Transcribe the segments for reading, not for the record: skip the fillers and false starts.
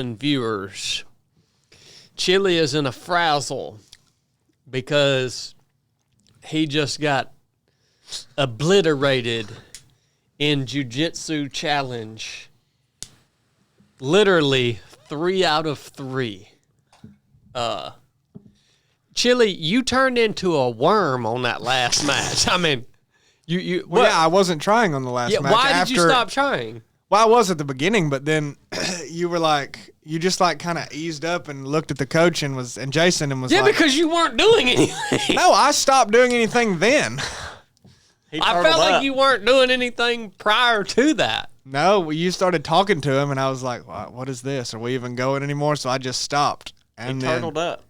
viewers, Chili is in a frazzle because he just got obliterated in Jiu-Jitsu challenge. Literally 3 out of 3. Chili, you turned into a worm on that last match. I mean, Well, yeah, I wasn't trying on the last match. Why did you stop trying? Well, I was at the beginning, but then you just kind of eased up and looked at the coach and Jason and was like, because you weren't doing anything. No, I stopped doing anything then. I felt like you weren't doing anything prior to that. No, you started talking to him, and I was like, what is this? Are we even going anymore? So I just stopped. And he turtled up.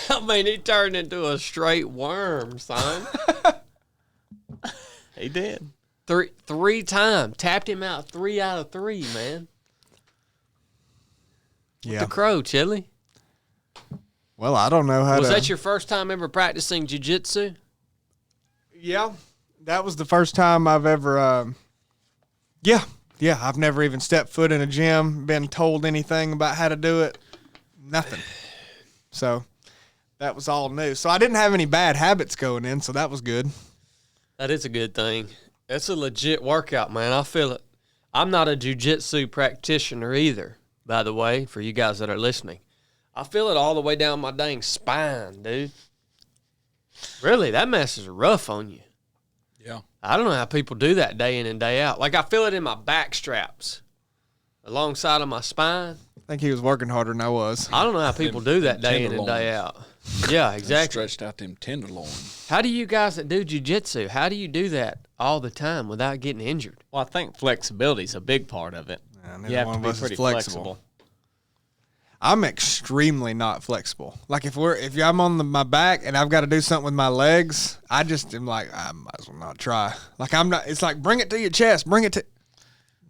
I mean, he turned into a straight worm, son. He did. Three times. Tapped him out 3 out of 3, man. Yeah. The crow, Chili. Well, I don't know how Was that your first time ever practicing jiu-jitsu? Yeah. That was the first time I've ever, yeah, I've never even stepped foot in a gym, been told anything about how to do it, nothing. So that was all new. So I didn't have any bad habits going in, so that was good. That is a good thing. That's a legit workout, man. I feel it. I'm not a jiu-jitsu practitioner either, by the way, for you guys that are listening. I feel it all the way down my dang spine, dude. Really, that mess is rough on you. Yeah. I don't know how people do that day in and day out. Like, I feel it in my back straps, alongside of my spine. I think he was working harder than I was. I don't know how people do that day in and day out. Yeah, exactly. Stretched out them tenderloins. How do you guys that do jiu-jitsu, how do you do that all the time without getting injured? Well, I think flexibility is a big part of it. You have to be pretty flexible. I'm extremely not flexible. Like if I'm on my back and I've got to do something with my legs, I just am like, I might as well not try. Like I'm not. It's like bring it to your chest, bring it to.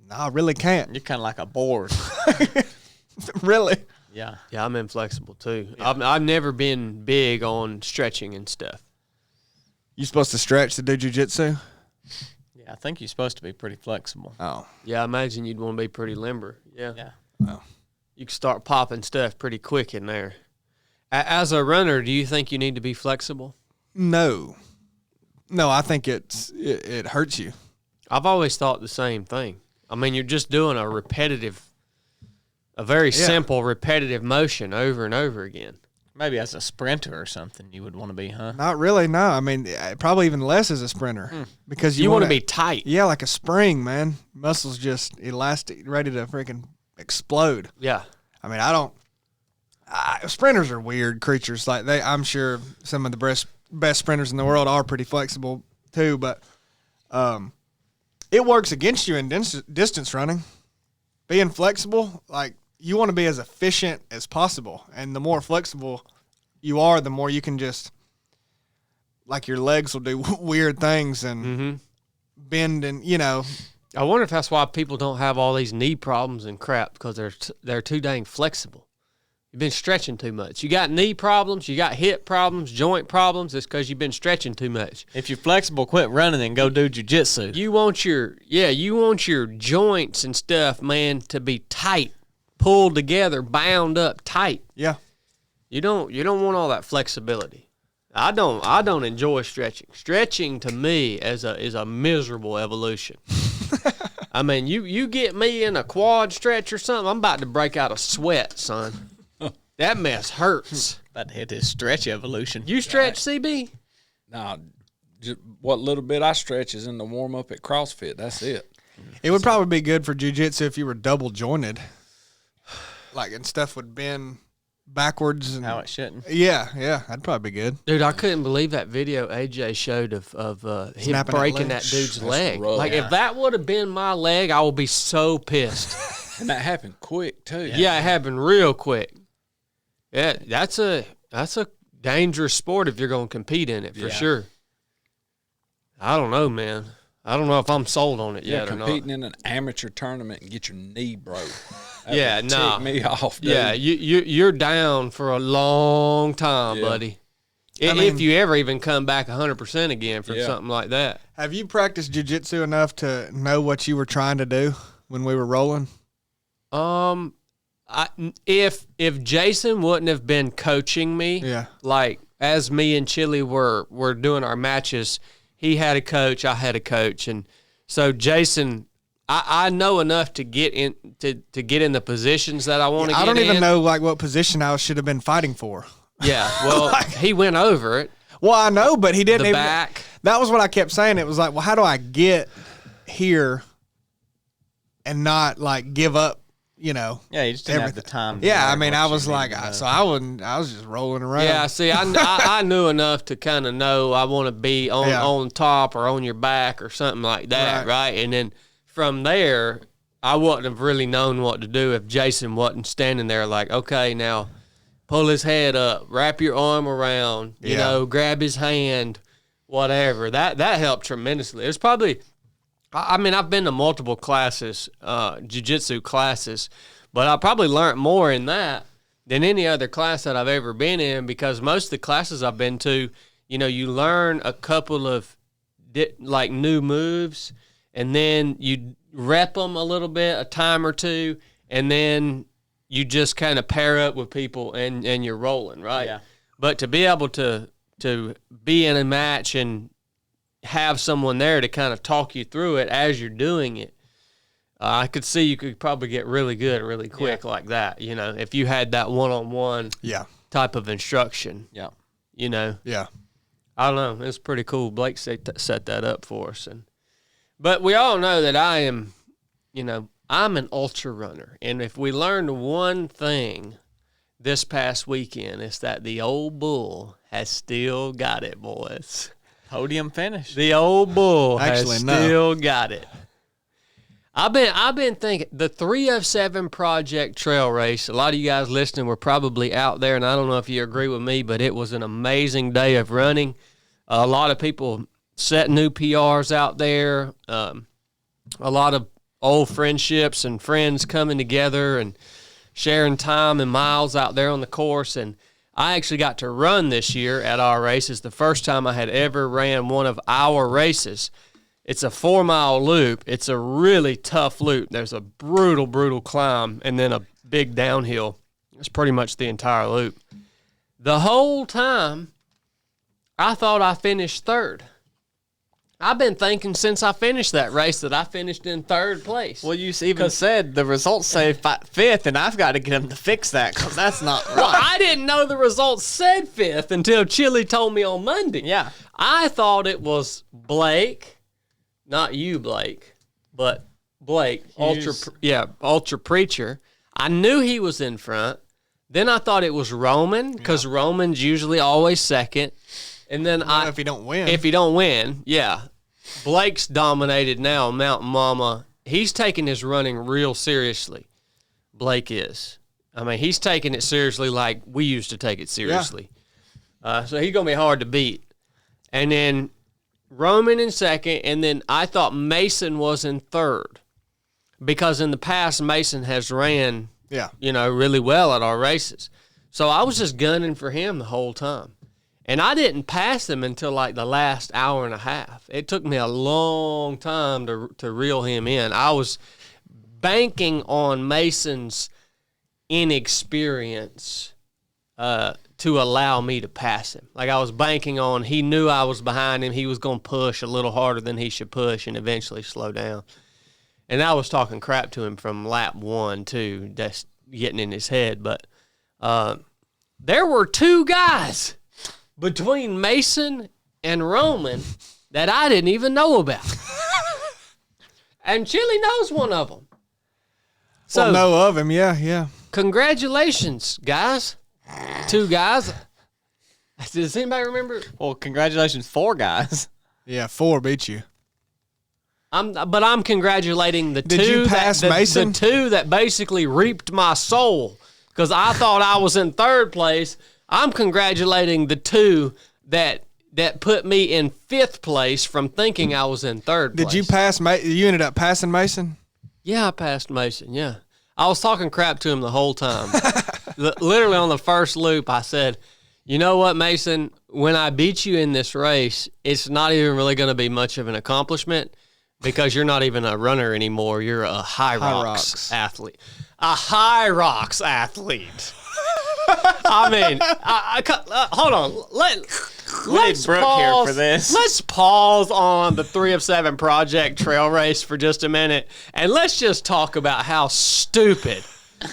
No, I really can't. You're kind of like a board. Really? Yeah. Yeah, I'm inflexible too. Yeah. I've never been big on stretching and stuff. You supposed to stretch to do jiu-jitsu? Yeah, I think you're supposed to be pretty flexible. Oh. Yeah, I imagine you'd want to be pretty limber. Yeah. Yeah. Oh. You can start popping stuff pretty quick in there. As a runner, do you think you need to be flexible? No, I think it hurts you. I've always thought the same thing. I mean, you're just doing a very simple repetitive motion over and over again. Maybe as a sprinter or something you would want to be, huh? Not really, no. I mean, probably even less as a sprinter. Because you want to be tight. Yeah, like a spring, man. Muscles just elastic, ready to freaking explode. Yeah. I mean, sprinters are weird creatures. Like I'm sure some of the best sprinters in the world are pretty flexible too, but it works against you in distance running. Being flexible, like you want to be as efficient as possible, and the more flexible you are, the more you can just, like your legs will do weird things and bend and, I wonder if that's why people don't have all these knee problems and crap, because they're too dang flexible. You've been stretching too much. You got knee problems, you got hip problems, joint problems. It's because you've been stretching too much. If you're flexible, quit running and go do jiu-jitsu. You want your joints and stuff, man, to be tight, pulled together, bound up tight. Yeah. You don't want all that flexibility. I don't enjoy stretching. Stretching to me is a miserable evolution. I mean, you get me in a quad stretch or something, I'm about to break out a sweat, son. That mess hurts. About to hit this stretch evolution. You stretch, CB? No, just what little bit I stretch is in the warm-up at CrossFit. That's it. It would probably be good for jiu-jitsu if you were double jointed. Like, and stuff would bend backwards. And how it shouldn't. Yeah, that'd probably be good. Dude, I couldn't believe that video AJ showed of him Snapping breaking that dude's That's leg. rough. Like, if that would have been my leg, I would be so pissed. And that happened quick, too. Yeah, it happened real quick. Yeah, that's a dangerous sport if you're going to compete in it, for sure. I don't know, man. I don't know if I'm sold on it yet or not. Competing in an amateur tournament and get your knee broke. That would tick me off, dude. Yeah, you're down for a long time, buddy. If you ever even come back 100% again from something like that. Have you practiced jiu-jitsu enough to know what you were trying to do when we were rolling? if Jason wouldn't have been coaching me, like as me and Chili were doing our matches, he had a coach, I had a coach, and so Jason, I know enough to get in to get in the positions that I want to get in. I don't even know like what position I should have been fighting for. Yeah, well, he went over it. Well, I know, but he didn't. The even, back. That was what I kept saying. It was like, well, how do I get here and not like give up? You know. Yeah, you just didn't have the time. Yeah, I mean, I was like, so I wouldn't. I was just rolling around. Yeah, see, I knew enough to kind of know I want to be on top or on your back or something like that, right? And then from there, I wouldn't have really known what to do if Jason wasn't standing there like, okay, now pull his head up, wrap your arm around, you know, grab his hand, whatever. That helped tremendously. It was probably. I mean, I've been to multiple classes, jiu-jitsu classes, but I probably learned more in that than any other class that I've ever been in, because most of the classes I've been to, you know, you learn a couple of like new moves, and then you rep them a little bit, a time or two, and then you just kind of pair up with people and you're rolling, right? Yeah. But to be able to be in a match and have someone there to kind of talk you through it as you're doing it, I could see you could probably get really good really quick like that, you know, if you had that one-on-one type of instruction. Yeah. You know? Yeah. I don't know. It's pretty cool. Blake set that up for us. But we all know that I am, you know, I'm an ultra runner. And if we learned one thing this past weekend, it's that the old bull has still got it, boys. Podium finish. The old bull still got it. I've been thinking the 307 Project Trail Race. A lot of you guys listening were probably out there, and I don't know if you agree with me, but it was an amazing day of running. A lot of people set new PRs out there. A lot of old friendships and friends coming together and sharing time and miles out there on the course. And I actually got to run this year at our race. It's the first time I had ever ran one of our races. It's a 4-mile loop. It's a really tough loop. There's a brutal, brutal climb and then a big downhill. It's pretty much the entire loop. The whole time, I thought I finished third. I've been thinking since I finished that race that I finished in third place. Well, you even said the results say fifth, and I've got to get them to fix that because that's not right. Well, I didn't know the results said fifth until Chili told me on Monday. Yeah. I thought it was Blake, not you, Blake, but Blake, Ultra Preacher. I knew he was in front. Then I thought it was Roman because Roman's usually always second. And then if he don't win. Yeah. Blake's dominated now on Mountain Mama. He's taking his running real seriously. Blake is. I mean, he's taking it seriously like we used to take it seriously. Yeah. So he's going to be hard to beat. And then Roman in second, and then I thought Mason was in third. Because in the past, Mason has ran, really well at our races. So I was just gunning for him the whole time. And I didn't pass him until like the last hour and a half. It took me a long time to reel him in. I was banking on Mason's inexperience to allow me to pass him. Like I was banking on he knew I was behind him. He was going to push a little harder than he should push and eventually slow down. And I was talking crap to him from lap 1 too, that's getting in his head. But there were 2 guys between Mason and Roman that I didn't even know about. And Chili knows one of them. So know of him, yeah. Congratulations, guys. 2 guys. Does anybody remember? Well, congratulations, 4 guys. Yeah, 4 beat you. I'm congratulating the 2. Did you pass Mason? The 2 that basically reaped my soul because I thought I was in third place. I'm congratulating the 2 that put me in 5th place from thinking I was in third place. Did you pass? You ended up passing Mason? Yeah, I passed Mason, yeah. I was talking crap to him the whole time. Literally on the first loop, I said, you know what, Mason? When I beat you in this race, it's not even really going to be much of an accomplishment because you're not even a runner anymore. You're a Hyrox athlete. a Hyrox athlete. I mean, hold on. Let's Brooke pause here for this. Let's pause on the 3 of 7 Project Trail Race for just a minute, and let's just talk about how stupid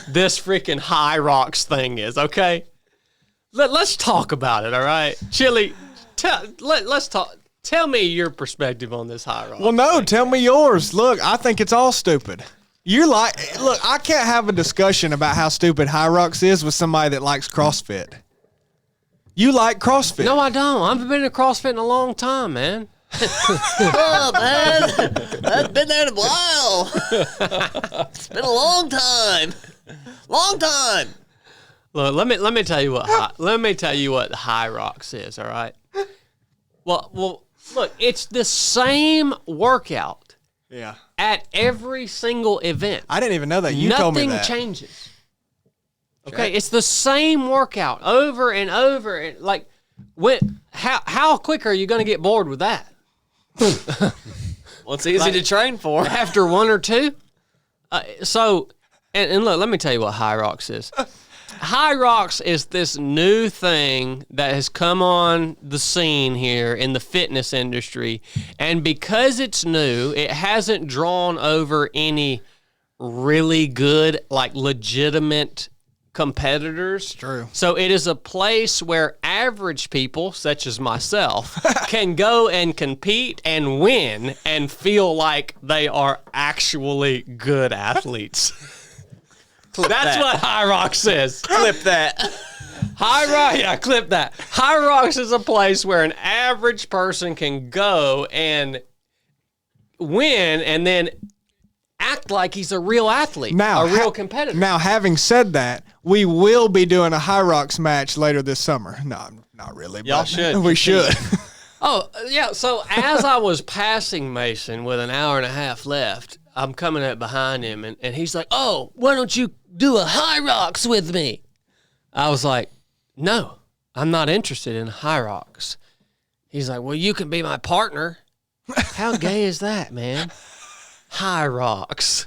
this freaking Hyrox thing is. Okay, let's talk about it. All right, Chili, let's talk. Tell me your perspective on this Hyrox. Well, no, tell me yours. Look, I think it's all stupid. Look, I can't have a discussion about how stupid Hyrox is with somebody that likes CrossFit. You like CrossFit. No, I don't. I've been in CrossFit in a long time, man. Oh, man. I've been there in a while. It's been a long time. Long time. Look, let me tell you what Hyrox is, all right? Well, look, it's the same workout Yeah. at every single event. I didn't even know that. You told me that. Nothing changes. Okay, it's the same workout over and over. And like, how quick are you going to get bored with that? Well, it's easy to train for. After one or two? So, and look, let me tell you what Hyrox is. Hyrox is this new thing that has come on the scene here in the fitness industry. And because it's new, it hasn't drawn over any really good, like legitimate competitors. True. So it is a place where average people, such as myself, can go and compete and win and feel like they are actually good athletes. That's what Hyrox is. Clip that. Clip that. Hyrox is a place where an average person can go and win and then act like he's a real athlete, a real competitor. Now, having said that, we will be doing a Hyrox match later this summer. No, not really. Y'all but should. We should. Oh, yeah. So as I was passing Mason with an hour and a half left, I'm coming up behind him, and he's like, "Oh, why don't you do a Hyrox with me?" I was like, "No, I'm not interested in Hyrox." He's like, "Well, you can be my partner." How gay is that, man? Hyrox.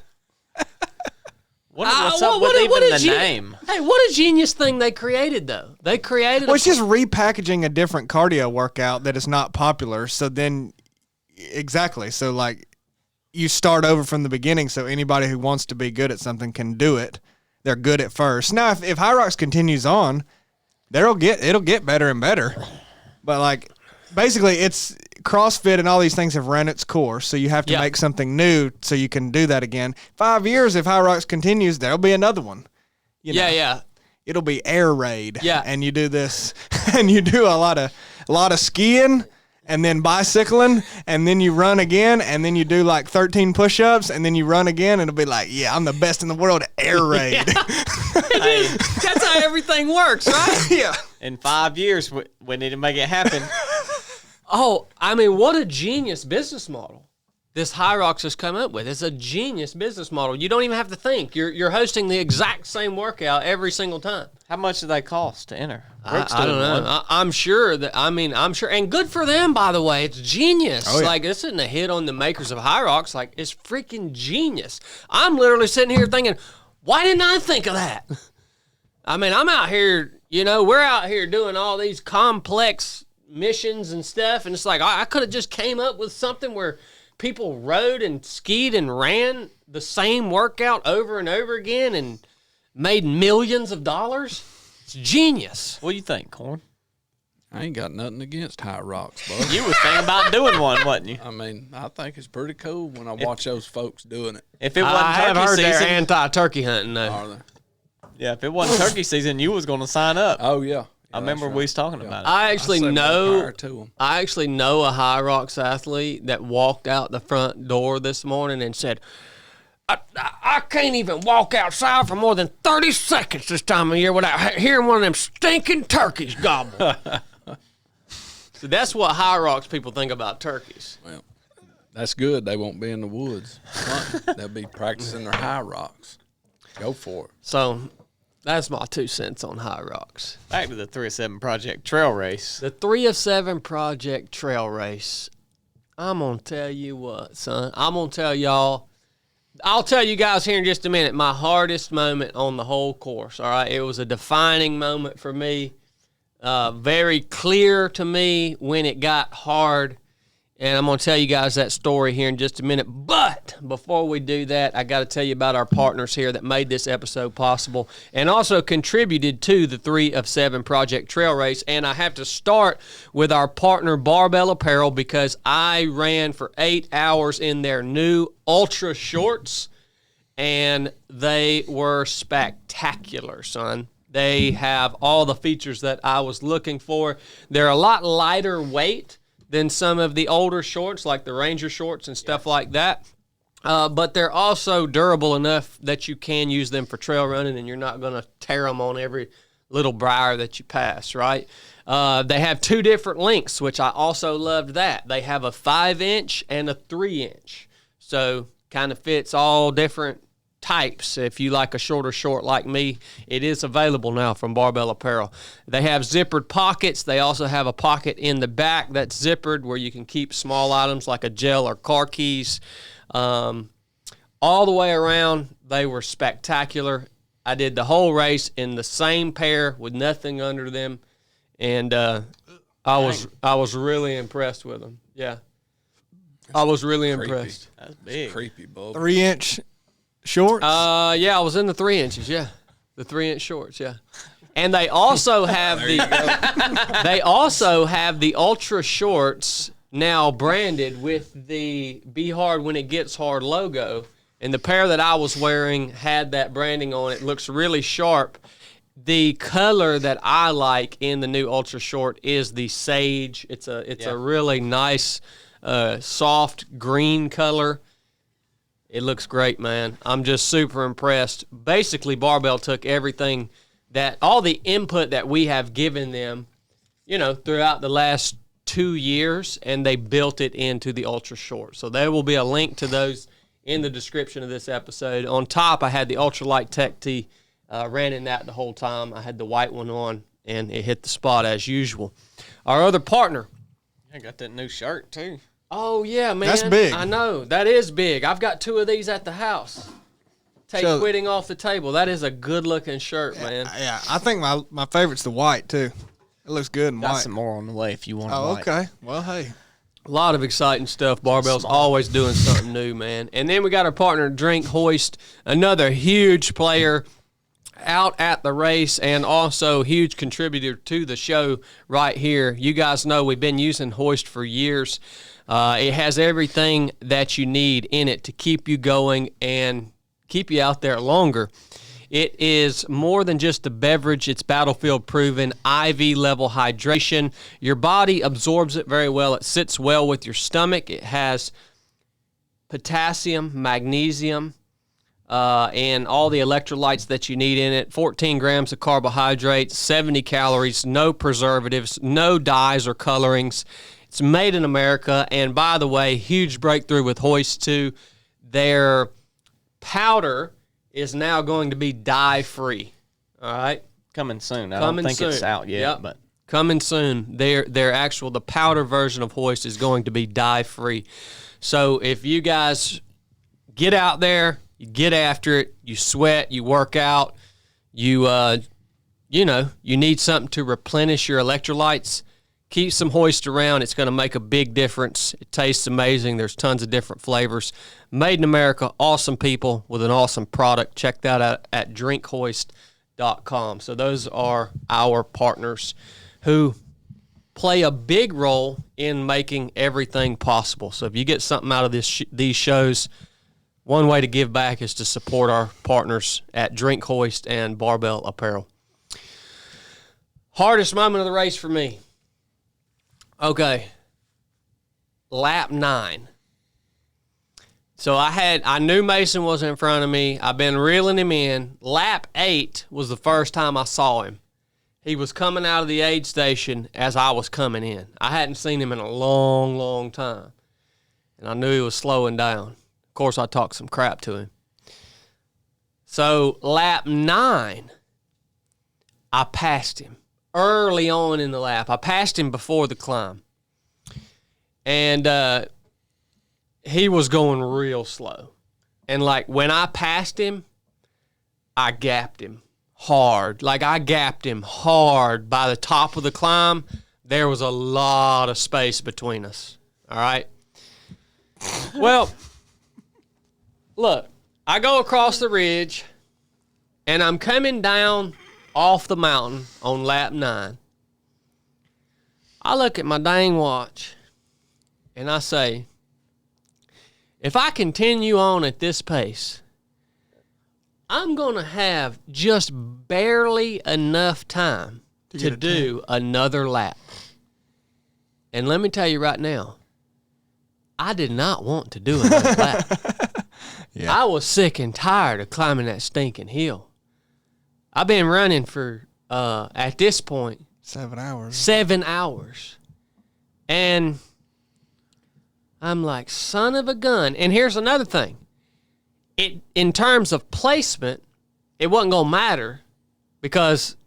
What's up with even the name? Hey, what a genius thing they created, though. They created Well, it's just repackaging a different cardio workout that is not popular. So then, exactly. So, like, you start over from the beginning so anybody who wants to be good at something can do it. They're good at first. Now, if Hyrox continues on, it'll get better and better. But, like, basically, it's CrossFit and all these things have run its course, so you have to make something new so you can do that again. 5 years, if Hyrox continues, there'll be another one. You know, Yeah. It'll be air raid. Yeah. And you do this, and you do a lot of skiing, and then bicycling, and then you run again, and then you do like 13 push-ups, and then you run again, and it'll be like, yeah, I'm the best in the world at air raid. Hey, That's how everything works, right? Yeah. in 5 years, we need to make it happen. Oh, I mean, what a genius business model this Hyrox has come up with. It's a genius business model. You don't even have to think. You're hosting the exact same workout every single time. How much do they cost to enter? I don't know. I'm sure, and good for them, by the way. It's genius. Oh, yeah. Like, this isn't a hit on the makers of Hyrox. Like, it's freaking genius. I'm literally sitting here thinking, why didn't I think of that? I mean, I'm out here, we're out here doing all these complex missions and stuff, and it's like, I could have just came up with something where people rode and skied and ran the same workout over and over again and made millions of dollars. It's genius. What do you think, Corn? I ain't got nothing against Hyrox, bud. You was thinking about doing one, wasn't you? I mean, I think it's pretty cool when I watch those folks doing it. If it wasn't I have turkey heard they're season, anti-turkey hunting, though. Are they? yeah, if it wasn't turkey season, you was going to sign up. Oh, yeah. I remember we was talking about it. I actually say more know power to 'em. I actually know a Hyrox athlete that walked out the front door this morning and said, I can't even walk outside for more than 30 seconds this time of year without hearing one of them stinking turkeys gobble. So that's what Hyrox people think about turkeys. Well, that's good. They won't be in the woods hunting. They'll be practicing their Hyrox. Go for it. So that's my 2 cents on Hyrox. Back to the 3 of 7 Project Trail Race. The 3 of 7 Project Trail Race. I'm going to tell you what, son. I'm going to tell y'all, I'll tell you guys here in just a minute my hardest moment on the whole course. All right, it was a defining moment for me. Very clear to me when it got hard. And I'm going to tell you guys that story here in just a minute. But before we do that, I got to tell you about our partners here that made this episode possible and also contributed to the 3 of 7 Project Trail Race. And I have to start with our partner, Barbell Apparel, because I ran for 8 hours in their new Ultra Shorts, and they were spectacular, son. They have all the features that I was looking for. They're a lot lighter weight than some of the older shorts, like the Ranger shorts and stuff like that. But they're also durable enough that you can use them for trail running, and you're not going to tear them on every little briar that you pass, right? They have 2 different lengths, which I also loved that. They have a 5-inch and a 3-inch. So kind of fits all different types. If you like a shorter short like me, it is available now from Barbell Apparel. They have zippered pockets. They also have a pocket in the back that's zippered where you can keep small items like a gel or car keys. All the way around, they were spectacular. I did the whole race in the same pair with nothing under them, and I was really impressed with them. Yeah, I was really impressed. That's big. It's creepy, Bob. 3-inch shorts. Yeah, I was in the 3 inches. Yeah, the 3-inch shorts. Yeah, and they also have they also have the Ultra Shorts now branded with the Be Hard When It Gets Hard logo. And the pair that I was wearing had that branding on it. Looks really sharp. The color that I like in the new Ultra Short is the sage. It's a really nice, soft green color. It looks great, man. I'm just super impressed. Basically, Barbell took everything all the input that we have given them, throughout the last 2 years, and they built it into the Ultra Short. So there will be a link to those in the description of this episode. On top, I had the Ultralight Tech Tee, ran in that the whole time. I had the white one on, and it hit the spot as usual. Our other partner. I got that new shirt, too. Oh, yeah, man. That's big. I know. That is big. I've got 2 of these at the house. Quitting off the table. That is a good-looking shirt, man. Yeah, I think my favorite's the white, too. It looks good in Got white. some more on the way if you want Oh, white. okay. Well, hey. A lot of exciting stuff. Barbell's always doing something new, man. And then we got our partner, Drink HOIST, another huge player out at the race and also huge contributor to the show right here. You guys know we've been using HOIST for years. It has everything that you need in it to keep you going and keep you out there longer. It is more than just a beverage. It's battlefield-proven, IV-level hydration. Your body absorbs it very well. It sits well with your stomach. It has potassium, magnesium, and all the electrolytes that you need in it. 14 grams of carbohydrates, 70 calories, no preservatives, no dyes or colorings. It's made in America. And by the way, huge breakthrough with HOIST too. Their powder is now going to be dye-free. All right? Coming soon. I don't think it's out yet, but coming soon. The powder version of HOIST is going to be dye-free. So if you guys get out there, you get after it, you sweat, you work out, you need something to replenish your electrolytes, keep some HOIST around. It's going to make a big difference. It tastes amazing. There's tons of different flavors. Made in America, awesome people with an awesome product. Check that out at drinkhoist.com. So those are our partners who play a big role in making everything possible. So if you get something out of these shows, one way to give back is to support our partners at Drink HOIST and Barbell Apparel. Hardest moment of the race for me. Okay, lap 9. So I knew Mason was in front of me. I've been reeling him in. Lap 8 was the first time I saw him. He was coming out of the aid station as I was coming in. I hadn't seen him in a long, long time. And I knew he was slowing down. Of course, I talked some crap to him. So lap 9, I passed him. Early on in the lap. I passed him before the climb. And he was going real slow. And like when I passed him, I gapped him hard. Like I gapped him hard. By the top of the climb, there was a lot of space between us. All right. Well, look, I go across the ridge and I'm coming down off the mountain on lap 9. I look at my dang watch and I say, if I continue on at this pace, I'm going to have just barely enough time to do another lap. And let me tell you right now, I did not want to do another lap. Yeah. I was sick and tired of climbing that stinking hill. I've been running for, at this point, 7 hours. 7 hours. And I'm like, son of a gun. And here's another thing. In terms of placement, it wasn't going to matter because,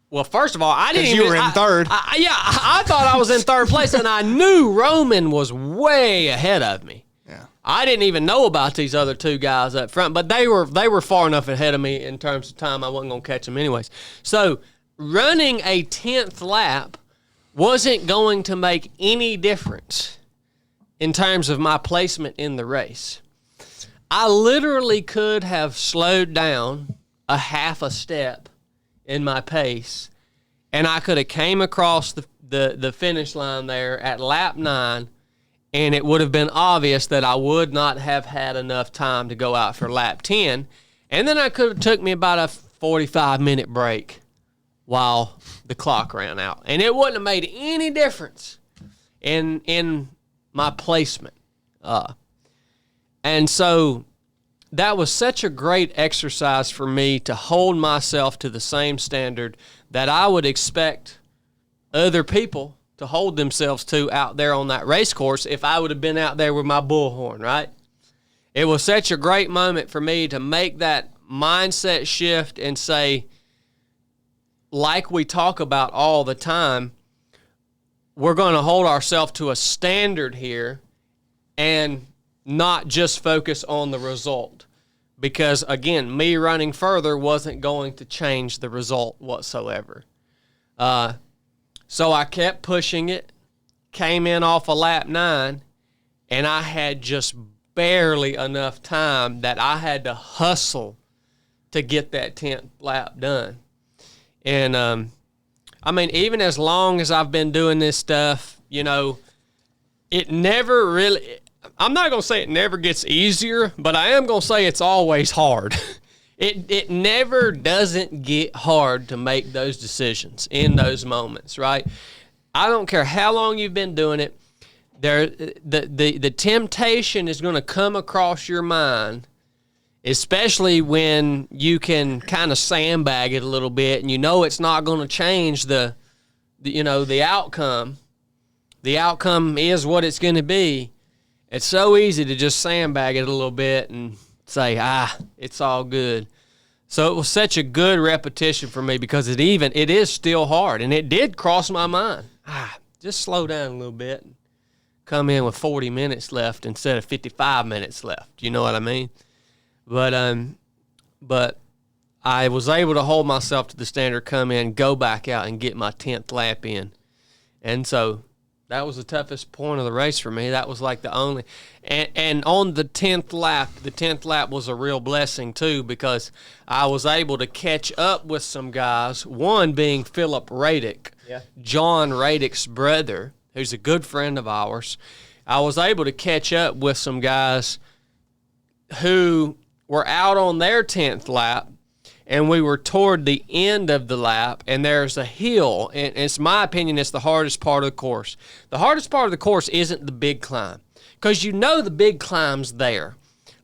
well, first of all, I didn't even... you were in third. I thought I was in third place, and I knew Roman was way ahead of me. Yeah. I didn't even know about these other 2 guys up front, but they were far enough ahead of me in terms of time I wasn't going to catch them anyways. So running a 10th lap wasn't going to make any difference in terms of my placement in the race. I literally could have slowed down a half a step in my pace, and I could have came across the finish line there at lap 9, and it would have been obvious that I would not have had enough time to go out for lap 10, and then I could have took me about a 45-minute break while the clock ran out, and it wouldn't have made any difference in my placement. And so that was such a great exercise for me to hold myself to the same standard that I would expect other people to hold themselves to out there on that race course if I would have been out there with my bullhorn, right? It was such a great moment for me to make that mindset shift and say, like we talk about all the time, we're going to hold ourselves to a standard here and not just focus on the result. Because, again, me running further wasn't going to change the result whatsoever. So I kept pushing it, came in off of lap 9, and I had just barely enough time that I had to hustle to get that 10th lap done. And, I mean, even as long as I've been doing this stuff, you know, it never really... I'm not going to say it never gets easier, but I am going to say it's always hard. It never doesn't get hard to make those decisions in those moments, right? I don't care how long you've been doing it. The temptation is going to come across your mind, especially when you can kind of sandbag it a little bit and you know it's not going to change the outcome. The outcome is what it's going to be. It's so easy to just sandbag it a little bit and say, it's all good. So it was such a good repetition for me because it is still hard. And it did cross my mind. Just slow down a little bit and come in with 40 minutes left instead of 55 minutes left. You know what I mean? But I was able to hold myself to the standard, come in, go back out, and get my 10th lap in. And so that was the toughest point of the race for me. That was like the only, and on the 10th lap was a real blessing too because I was able to catch up with some guys. One being Philip Radick, John Radick's brother, who's a good friend of ours. I was able to catch up with some guys who were out on their 10th lap. And we were toward the end of the lap, and there's a hill, and it's my opinion it's the hardest part of the course. The hardest part of the course isn't the big climb, because you know the big climb's there.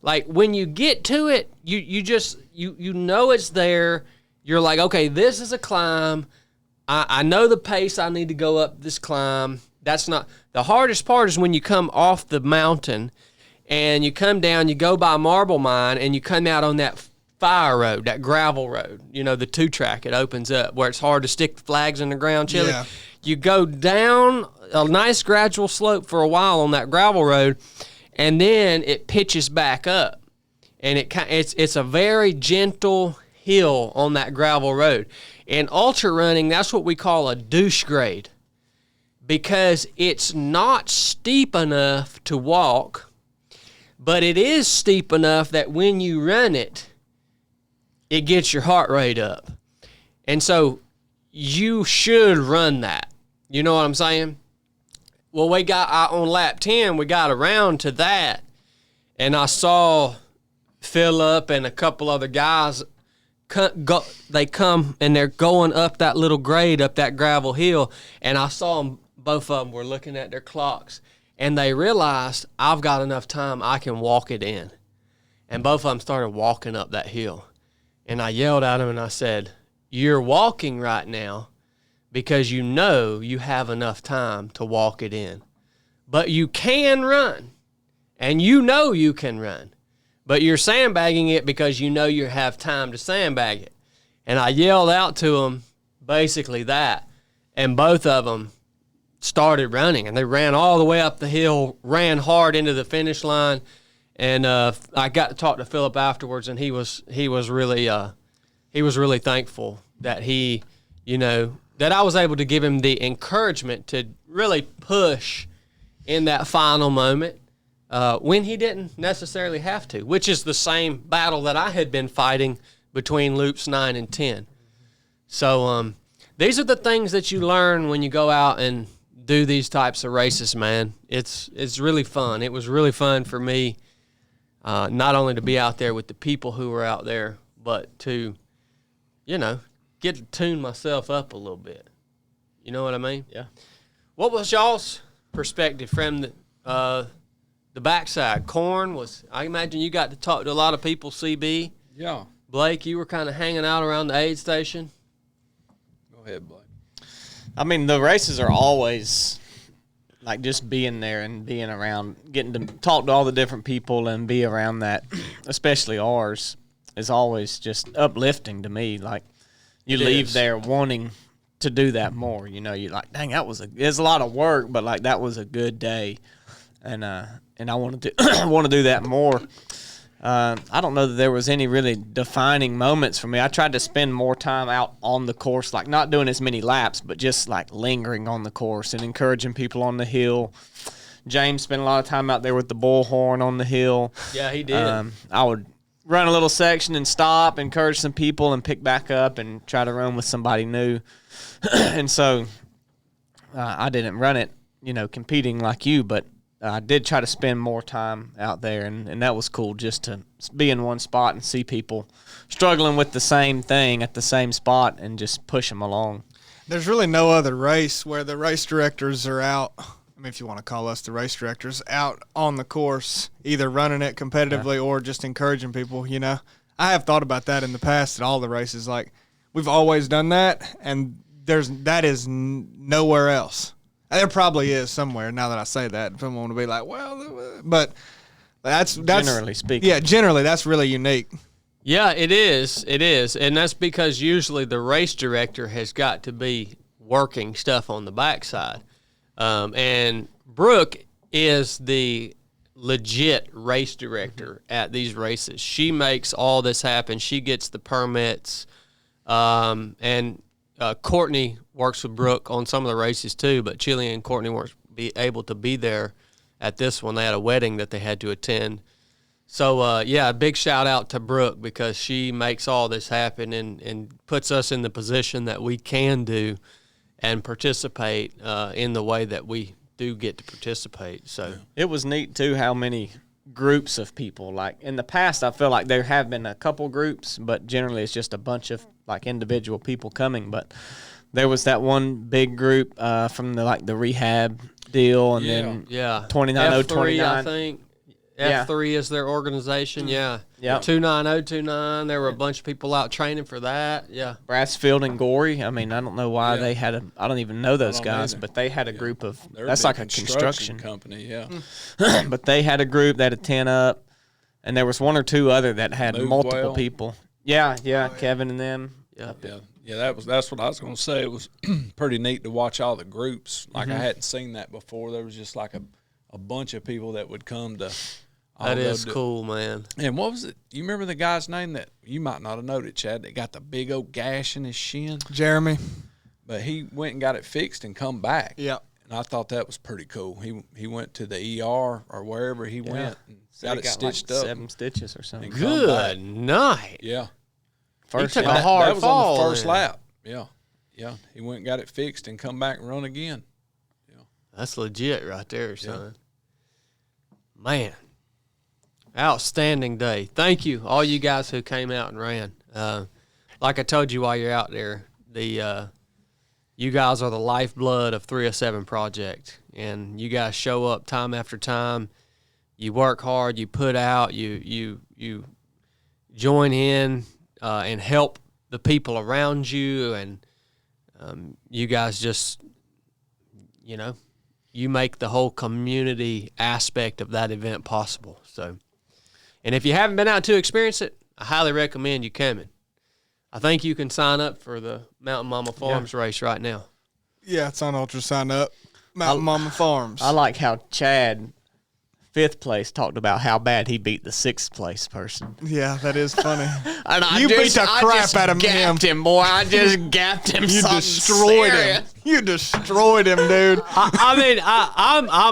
Like, when you get to it, you know it's there. You're like, okay, this is a climb. I know the pace I need to go up this climb. That's not – the hardest part is when you come off the mountain, and you come down, you go by Marble Mine, and you come out on that – fire road, that gravel road, you know, the 2-track, it opens up where it's hard to stick the flags in the ground, Chili. Yeah. You go down a nice gradual slope for a while on that gravel road, and then it pitches back up. and it's a very gentle hill on that gravel road. In ultra running, that's what we call a douche grade, because it's not steep enough to walk, but it is steep enough that when you run it, it gets your heart rate up. And so you should run that. You know what I'm saying? Well, we got on lap 10, we got around to that, and I saw Phillip and a couple other guys they come and they're going up that little grade, up that gravel hill, and I saw them, both of them were looking at their clocks, and they realized, I've got enough time, I can walk it in. And both of them started walking up that hill. And I yelled at them and I said, you're walking right now because you know you have enough time to walk it in. But you can run, and you know you can run. But you're sandbagging it because you know you have time to sandbag it. And I yelled out to them basically that, and both of them started running, and they ran all the way up the hill, ran hard into the finish line. And I got to talk to Phillip afterwards, and he was really thankful that that I was able to give him the encouragement to really push in that final moment. When he didn't necessarily have to, which is the same battle that I had been fighting between loops 9 and 10. So these are the things that you learn when you go out and do these types of races, man. It's really fun. It was really fun for me, not only to be out there with the people who were out there, but to, get to tune myself up a little bit. You know what I mean? Yeah. What was y'all's perspective from the backside? Corn I imagine you got to talk to a lot of people, CB. Yeah. Blake, you were kind of hanging out around the aid station. Go ahead, Blake. I mean, the races are always like just being there and being around, getting to talk to all the different people and be around that, especially ours, is always just uplifting to me. Like, you leave there wanting to do that more. You're like, dang, it's a lot of work, but like that was a good day. And I want to do that more. I don't know that there was any really defining moments for me. I tried to spend more time out on the course, like not doing as many laps, but just like lingering on the course and encouraging people on the hill. James spent a lot of time out there with the bullhorn on the hill. Yeah, he did. I would run a little section and stop, encourage some people, and pick back up and try to run with somebody new. And so I didn't run it, competing like you, but I did try to spend more time out there, and that was cool just to be in one spot and see people struggling with the same thing at the same spot and just push them along. There's really no other race where the race directors are out, I mean, if you want to call us the race directors, out on the course, either running it competitively or just encouraging people, I have thought about that in the past at all the races. Like, we've always done that, and that is nowhere else. There probably is somewhere, now that I say that, if someone would be like, well, but that's generally speaking. Yeah, generally, that's really unique. Yeah, it is. It is. And that's because usually the race director has got to be working stuff on the backside. And Brooke is the legit race director at these races. She makes all this happen. She gets the permits. And Courtney works with Brooke on some of the races too, but Chili and Courtney weren't able to be there at this one. They had a wedding that they had to attend. So, a big shout out to Brooke because she makes all this happen and puts us in the position that we can do and participate in the way that we do get to participate. So it was neat too how many groups of people. Like in the past, I feel like there have been a couple groups, but generally it's just a bunch of like individual people coming. But there was that one big group from the rehab deal, and then 29029. I think. F3 is their organization, yeah. 29029, there were a bunch of people out training for that, yeah. Brassfield and Gorey, I mean, I don't know why they had I don't even know those guys, but they had a group of, that's like a construction company, yeah. But they had a group that had 10 up, and there was one or two other that had multiple people. Yeah, Kevin and them. Yeah, that's what I was going to say. It was pretty neat to watch all the groups. Like I hadn't seen that before. There was just like a bunch of people that would come to That is cool, man. And what was it? You remember the guy's name that you might not have noted, Chad, that got the big old gash in his shin? Jeremy. But he went and got it fixed and come back. Yeah. And I thought that was pretty cool. He went to the ER or wherever he went and got it stitched up. 7 stitches or something. Good night. Yeah. He took lap. a hard that was fall. on the first then. lap. Yeah. Yeah. He went and got it fixed and come back and run again. That's legit right there, son. Man. Outstanding day. Thank you, all you guys who came out and ran. Like I told you while you're out there, you guys are the lifeblood of 307 Project, and you guys show up time after time. You work hard. You put out. You join in and help the people around you, and you guys just, you make the whole community aspect of that event possible. So, and if you haven't been out to experience it, I highly recommend you coming. I think you can sign up for the Mountain Mama Farms race right now. Yeah, it's on Ultra Sign Up. Mountain Mama Farms. I like how Chad, 5th place, talked about how bad he beat the 6th place person. Yeah, that is funny. And You beat the crap out of him. gapped him, boy. I just gapped him. You something destroyed serious. him. You destroyed him, dude. I'm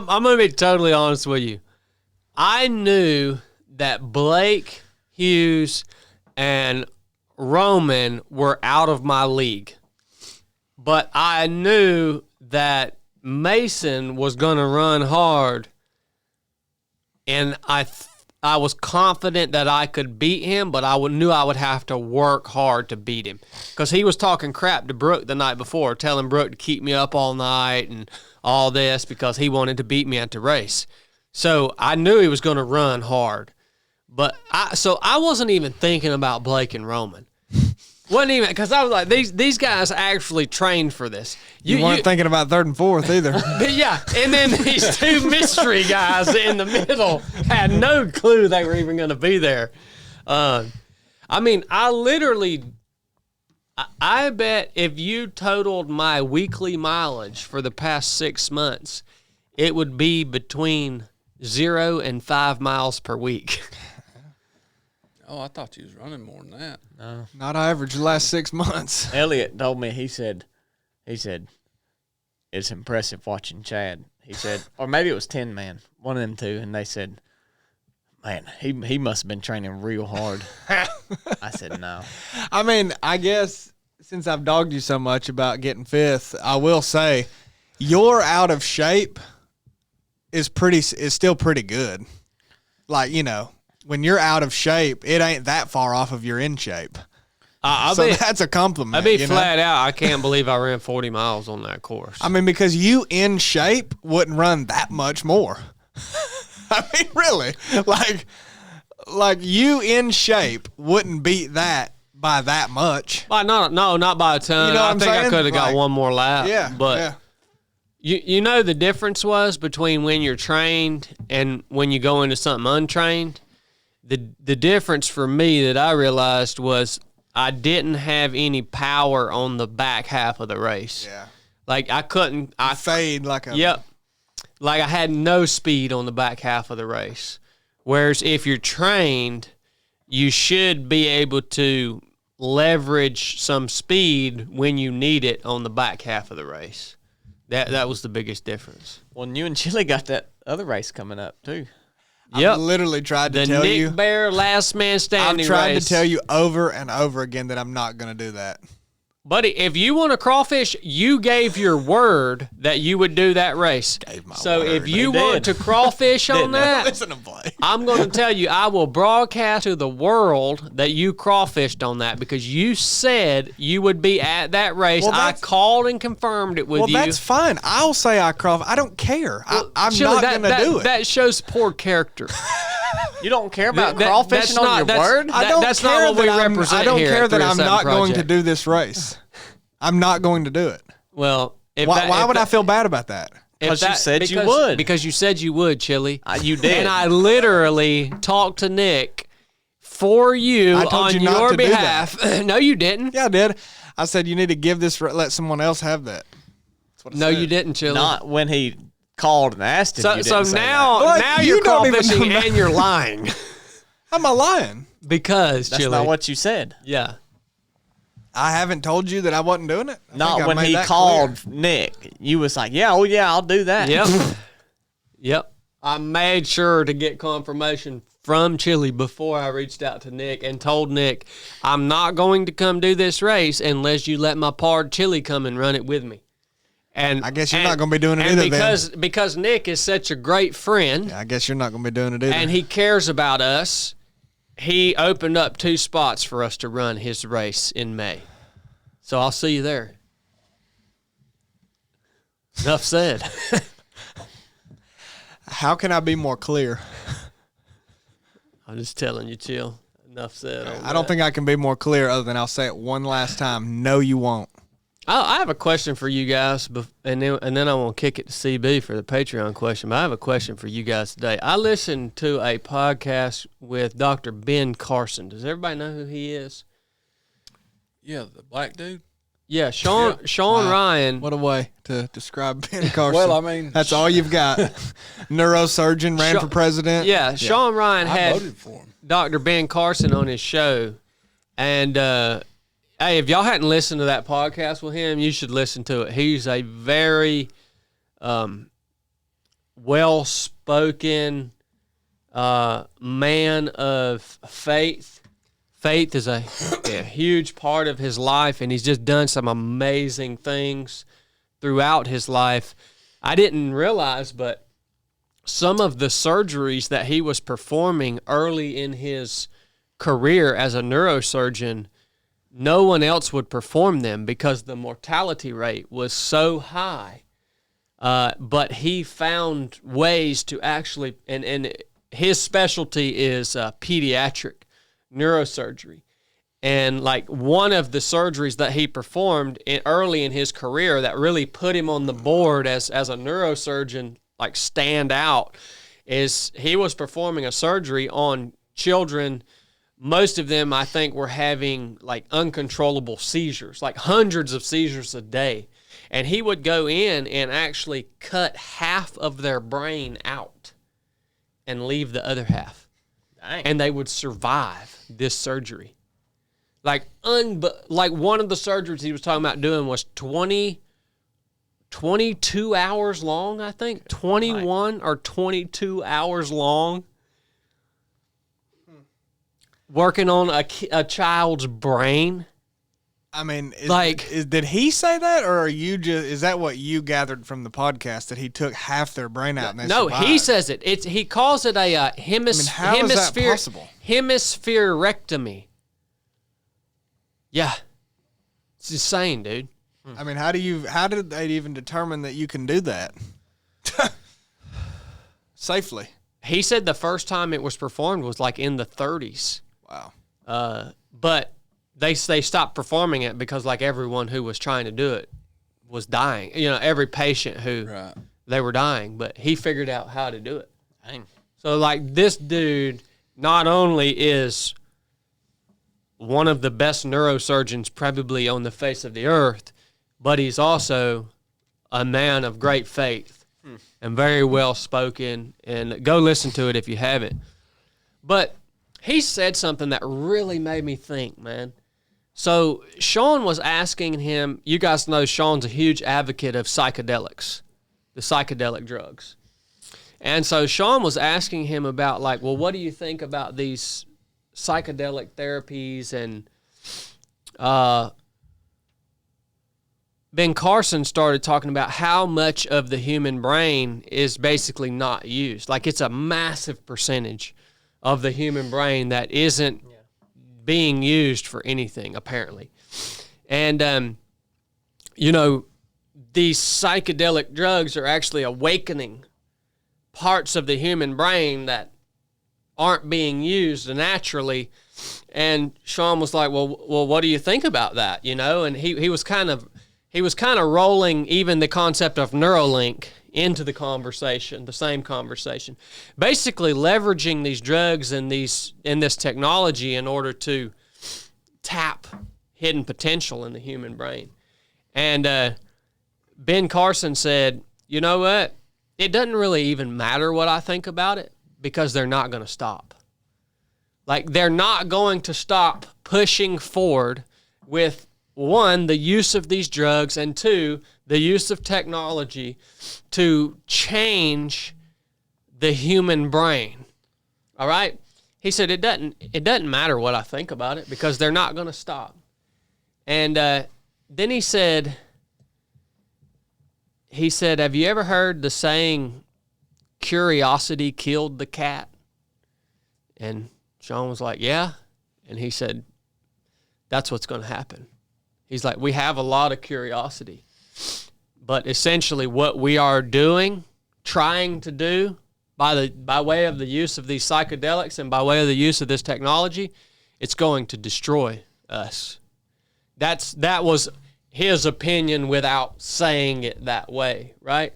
gonna be totally honest with you. I knew that Blake, Hughes, and Roman were out of my league, but I knew that Mason was gonna run hard, and I was confident that I could beat him, but knew I would have to work hard to beat him, because he was talking crap to Brooke the night before, telling Brooke to keep me up all night and all this because he wanted to beat me at the race. So I knew he was going to run hard, but I wasn't even thinking about Blake and Roman. Wasn't even, because I was like, these guys actually trained for this. You weren't thinking about 3rd and 4th either. Yeah, and then these 2 mystery guys in the middle had no clue they were even going to be there. I bet if you totaled my weekly mileage for the past 6 months, it would be between 0 and 5 miles per week. Oh, I thought you was running more than that. No. Not average the last 6 months. Elliot told me, he said, it's impressive watching Chad. He said, or maybe it was 10 Man, one of them two, and they said, man, he must have been training real hard. I said, no. I mean, I guess since I've dogged you so much about getting 5th, I will say your out of shape is still pretty good. Like, when you're out of shape, it ain't that far off of your in shape. That's a compliment. I'll be flat out. I can't believe I ran 40 miles on that course. I mean, because you in shape wouldn't run that much more. I mean, really, like you in shape wouldn't beat that by that much. Not by a ton. You know what I'm I think I saying? could have got one more lap. Yeah, but yeah. You know the difference was between when you're trained and when you go into something untrained. The difference for me that I realized was I didn't have any power on the back half of the race. Yeah. Like I couldn't. I fade like a. Yep. Like I had no speed on the back half of the race. Whereas if you're trained, you should be able to leverage some speed when you need it on the back half of the race. That was the biggest difference. Well, you and Chili got that other race coming up, too. I've literally tried to tell you. The Nick Bear last man standing I've tried race. to tell you over and over again that I'm not going to do that. Buddy, if you want to crawfish, you gave your word that you would do that race. So word. if you want to crawfish on that, Listen to Blake. I'm going to tell you, I will broadcast to the world that you crawfished on that because you said you would be at that race. Well, I called and confirmed it with you. Well, that's fine. I'll say I crawfish. I don't care. I'm Chili, not going to do it. That shows poor character. You don't care about That- crawfishing that's on not- your that's- word? I don't that's care not what we that I'm- represent I don't here care at that I'm 307 not going to Project. do this race. I'm not going to do it. Well, Why would I feel bad about that? Because you said you would. Because you said you would, Chili. You did. And I literally talked to Nick for you I told on you not your to do behalf. No, you didn't. Yeah, I did. I said you need to give this. Let someone else have that. That's what I No, said. you didn't, Chili. Not when he called and asked him. So, you so didn't say now, What? now You you're don't even crawfishing know. and you're lying How am I lying? because that. That's Chili. not what you said. Yeah. I haven't told you that I wasn't doing it. I Not think I when made he that called clear. Nick. You was like, yeah, oh yeah, I'll do that. Yep. Yep. I made sure to get confirmation from Chili before I reached out to Nick and told Nick, I'm not going to come do this race unless you let my pard Chili come and run it with me. And I guess you're not gonna be doing it and either, because Nick is such a great friend I guess you're not going to be doing it either. and he cares about us, he opened up 2 spots for us to run his race in May. So I'll see you there. Enough said. How can I be more clear? I'm just telling you, chill. Enough said. I don't think I can be more clear other than I'll say it one last time. No, you won't. I have a question for you guys, and then I want to kick it to CB for the Patreon question. But I have a question for you guys today. I listened to a podcast with Dr. Ben Carson. Does everybody know who he is? Yeah, the black dude. Yeah, Sean Ryan. What a way to describe Ben Carson. Well, I mean, that's all you've got. Neurosurgeon, ran Sha- for president. Yeah, Sean Ryan I had voted for him. Dr. Ben Carson on his show, and hey, if y'all hadn't listened to that podcast with him, you should listen to it. He's a very well-spoken man of faith. Faith is a huge part of his life, and he's just done some amazing things throughout his life. I didn't realize, but some of the surgeries that he was performing early in his career as a neurosurgeon, no one else would perform them because the mortality rate was so high. But he found ways to actually, and his specialty is pediatric neurosurgery. And like one of the surgeries that he performed early in his career that really put him on the board as a neurosurgeon, like stand out, is he was performing a surgery on children. Most of them, I think, were having like uncontrollable seizures, like hundreds of seizures a day. And he would go in and actually cut half of their brain out and leave the other half. Dang. And they would survive this surgery. Like one of the surgeries he was talking about doing was 22 hours long, I think. 21 or 22 hours long. Working on a child's brain. I mean, did he say that, or are you is that what you gathered from the podcast, that he took half their brain out and they No, survived? he says it. He calls it a how is that possible? hemispherectomy. Yeah, it's insane, dude. I mean, how did they even determine that you can do that safely? He said the first time it was performed was like in the 30s. Wow. But they stopped performing it because like everyone who was trying to do it was dying. You know, every patient who they were dying, but he figured out how to do it. Dang. So like this dude not only is one of the best neurosurgeons probably on the face of the earth, but he's also a man of great faith and very well spoken. And go listen to it if you haven't. But he said something that really made me think, man. So Sean was asking him, you guys know Sean's a huge advocate of psychedelics, the psychedelic drugs. And so Sean was asking him about like, well, what do you think about these psychedelic therapies? And Ben Carson started talking about how much of the human brain is basically not used. Like it's a massive percentage of the human brain that isn't being used for anything, apparently. And, you know, these psychedelic drugs are actually awakening parts of the human brain that aren't being used naturally. And Sean was like, well, what do you think about that? You know, and he was kind of rolling even the concept of Neuralink into the conversation, the same conversation, basically leveraging these drugs and this technology in order to tap hidden potential in the human brain. And Ben Carson said, you know what? it doesn't really even matter what I think about it because they're not going to stop. Like, they're not going to stop pushing forward with, one, the use of these drugs, and two, the use of technology to change the human brain. All right? He said it doesn't matter what I think about it because they're not going to stop. And then he said, have you ever heard the saying, curiosity killed the cat? And Sean was like, yeah. And he said, that's what's going to happen. He's like, we have a lot of curiosity. But essentially what we are doing, trying to do, by way of the use of these psychedelics and by way of the use of this technology, it's going to destroy us. That was his opinion without saying it that way, right?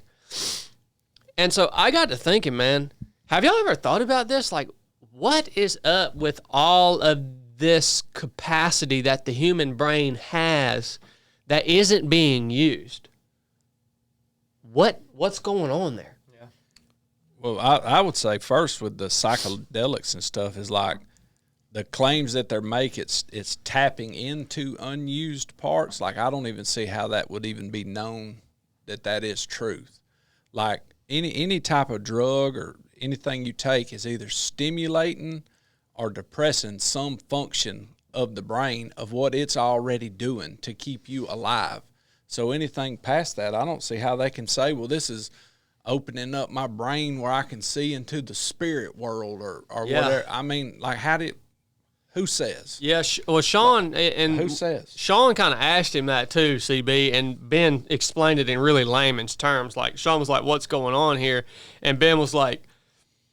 And so I got to thinking, man, have y'all ever thought about this? Like, what is up with all of this capacity that the human brain has that isn't being used? What's going on there? Well, I would say first with the psychedelics and stuff is like the claims that they make, it's tapping into unused parts. Like, I don't even see how that would even be known that is truth. Like, any type of drug or anything you take is either stimulating or depressing some function of the brain of what it's already doing to keep you alive. So anything past that, I don't see how they can say, well, this is opening up my brain where I can see into the spirit world or whatever. I mean, like, who says? Yeah, well, Sean and who says? Sean kind of asked him that too, CB, and Ben explained it in really layman's terms. Like, Sean was like, what's going on here? And Ben was like,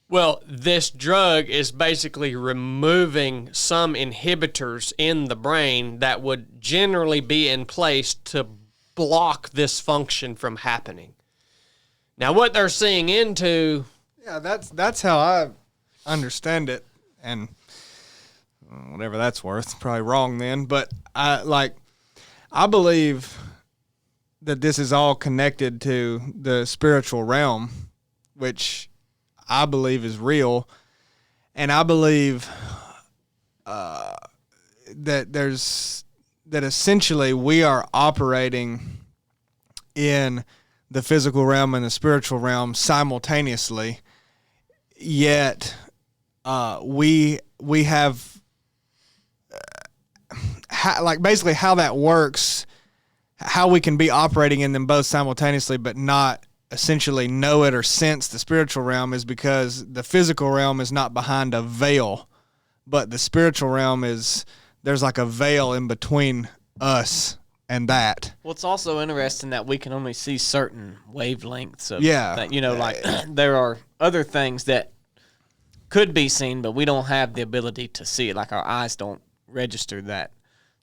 well, this drug is basically removing some inhibitors in the brain that would generally be in place to block this function from happening. Now, what they're seeing into... Yeah, that's how I understand it, and whatever that's worth, probably wrong then, but I believe that this is all connected to the spiritual realm, which I believe is real, and I believe that essentially we are operating in the physical realm and the spiritual realm simultaneously, yet we have basically how that works, how we can be operating in them both simultaneously but not essentially know it or sense the spiritual realm is because the physical realm is not behind a veil, but the spiritual realm there's like a veil in between us and that. Well, it's also interesting that we can only see certain wavelengths of that. Like there are other things that could be seen, but we don't have the ability to see it. Like, our eyes don't register that.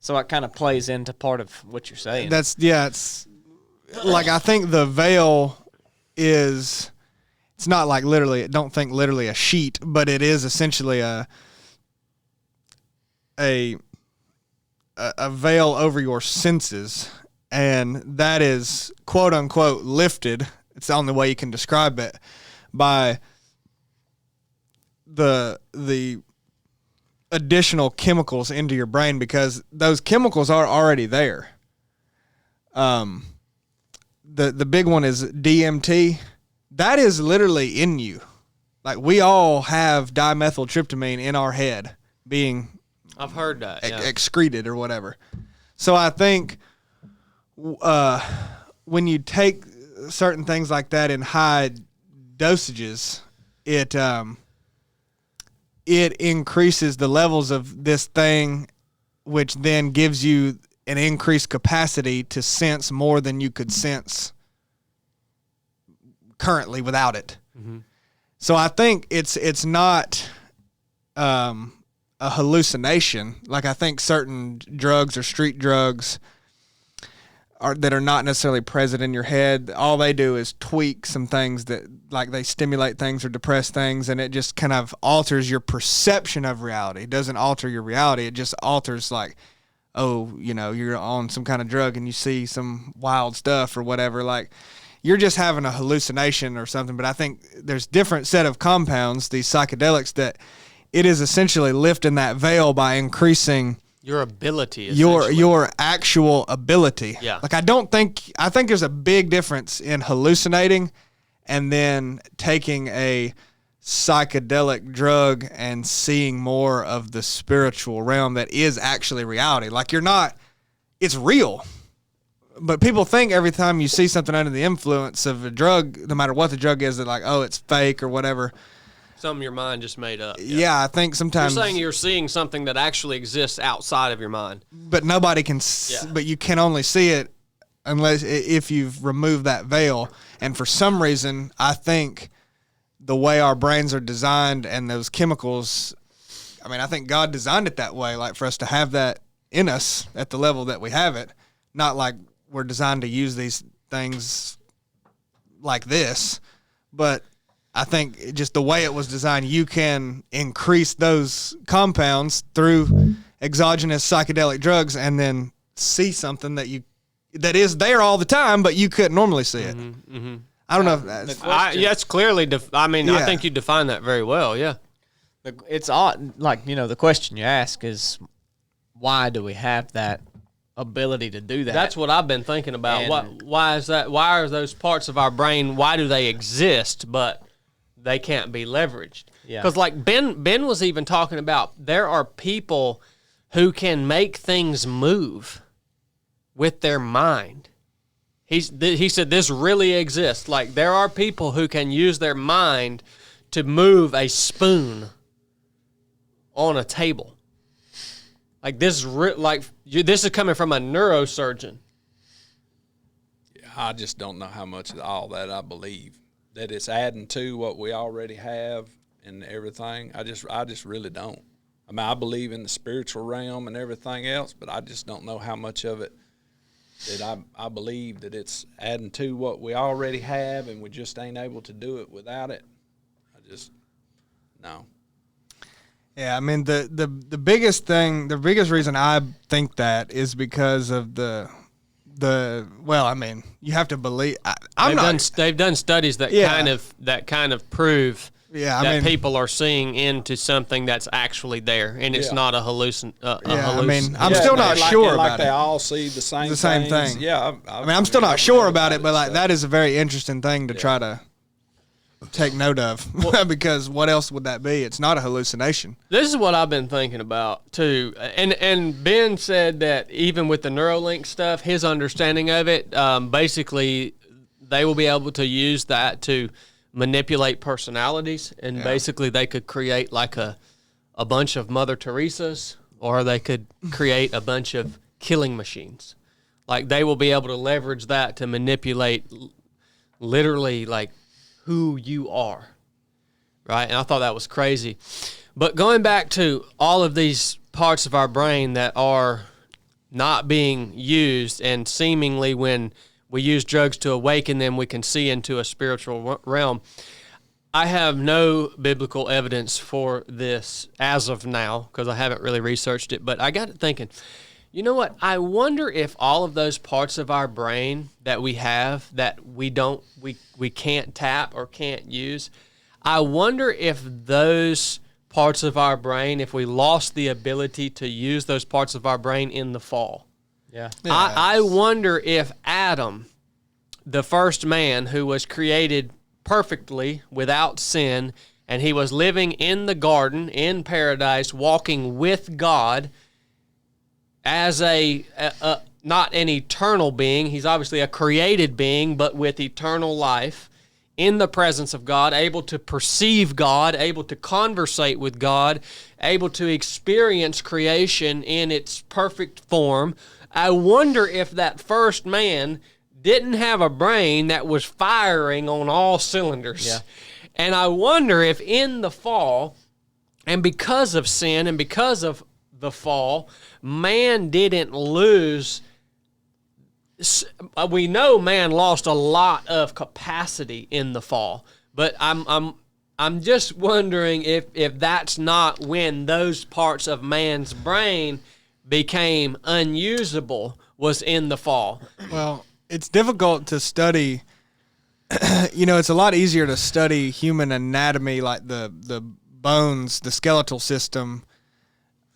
So it kind of plays into part of what you're saying. It's like, I think the veil it's not like literally, don't think literally a sheet, but it is essentially a veil over your senses, and that is quote unquote lifted. It's the only way you can describe it, by the additional chemicals into your brain, because those chemicals are already there. The big one is DMT. That is literally in you. Like, we all have dimethyltryptamine in our head being I've heard that. Yeah. excreted or whatever. So I think when you take certain things like that in high dosages, it increases the levels of this thing, which then gives you an increased capacity to sense more than you could sense currently without it. Mm-hmm. So I think it's not a hallucination. Like, I think certain drugs or street drugs that are not necessarily present in your head, all they do is tweak some things that, like, they stimulate things or depress things, and it just kind of alters your perception of reality. It doesn't alter your reality. It just alters, like, you're on some kind of drug and you see some wild stuff or whatever. Like, you're just having a hallucination or something. But I think there's different set of compounds, these psychedelics, that it is essentially lifting that veil by increasing your ability, your actual ability. Yeah. Like I think there's a big difference in hallucinating and then taking a psychedelic drug and seeing more of the spiritual realm that is actually reality. Like it's real. But people think every time you see something under the influence of a drug, no matter what the drug is, they're like, oh, it's fake or whatever. Something your mind just made up. Yeah, I think sometimes you're saying you're seeing something that actually exists outside of your mind. But nobody can but you can only see it if you've removed that veil. And for some reason, I think the way our brains are designed and those chemicals, I mean, I think God designed it that way, like for us to have that in us at the level that we have it, not like we're designed to use these things like this, but I think just the way it was designed, you can increase those compounds through exogenous psychedelic drugs and then see something that is there all the time, but you couldn't normally see it. Mm-hmm. I don't know if that's... That's clearly... I think you define that very well, yeah. It's odd, like, the question you ask is, why do we have that ability to do that? That's what I've been thinking about. Why is that? Why are those parts of our brain, why do they exist, but they can't be leveraged? Yeah. Because like Ben was even talking about, there are people who can make things move with their mind. He said this really exists. Like there are people who can use their mind to move a spoon on a table. Like this is coming from a neurosurgeon. Yeah, I just don't know how much of all that I believe. That it's adding to what we already have and everything. I just really don't. I mean, I believe in the spiritual realm and everything else, but I just don't know how much of it that I believe that it's adding to what we already have and we just ain't able to do it without it. No. Yeah, I mean the biggest thing, the biggest reason I think that is because of you have to believe. They've done studies that kind of prove that people are seeing into something that's actually there, and it's not a hallucination. I'm still not sure about it. They all see the same thing. Yeah, I'm still not sure about it, but that is a very interesting thing to try to take note of, because what else would that be? It's not a hallucination. This is what I've been thinking about too, and Ben said that even with the Neuralink stuff, his understanding of it, basically they will be able to use that to manipulate personalities, and basically they could create like a bunch of Mother Teresas, or they could create a bunch of killing machines. Like they will be able to leverage that to manipulate literally like who you are, right? And I thought that was crazy. But going back to all of these parts of our brain that are not being used, and seemingly when we use drugs to awaken them, we can see into a spiritual realm. I have no biblical evidence for this as of now because I haven't really researched it, but I got it thinking, you know what? I wonder if all of those parts of our brain that we have that we can't tap or can't use, I wonder if those parts of our brain, if we lost the ability to use those parts of our brain in the fall. Yeah. I wonder if Adam, the first man who was created perfectly without sin, and he was living in the garden, in paradise, walking with God, as not an eternal being. He's obviously a created being, but with eternal life, in the presence of God, able to perceive God, able to conversate with God, able to experience creation in its perfect form. I wonder if that first man didn't have a brain that was firing on all cylinders. Yeah. And I wonder if in the fall, and because of sin and because of the fall, man didn't lose. We know man lost a lot of capacity in the fall, but I'm just wondering if that's not when those parts of man's brain became unusable, was in the fall. Well, it's difficult to study it's a lot easier to study human anatomy, like the bones, the skeletal system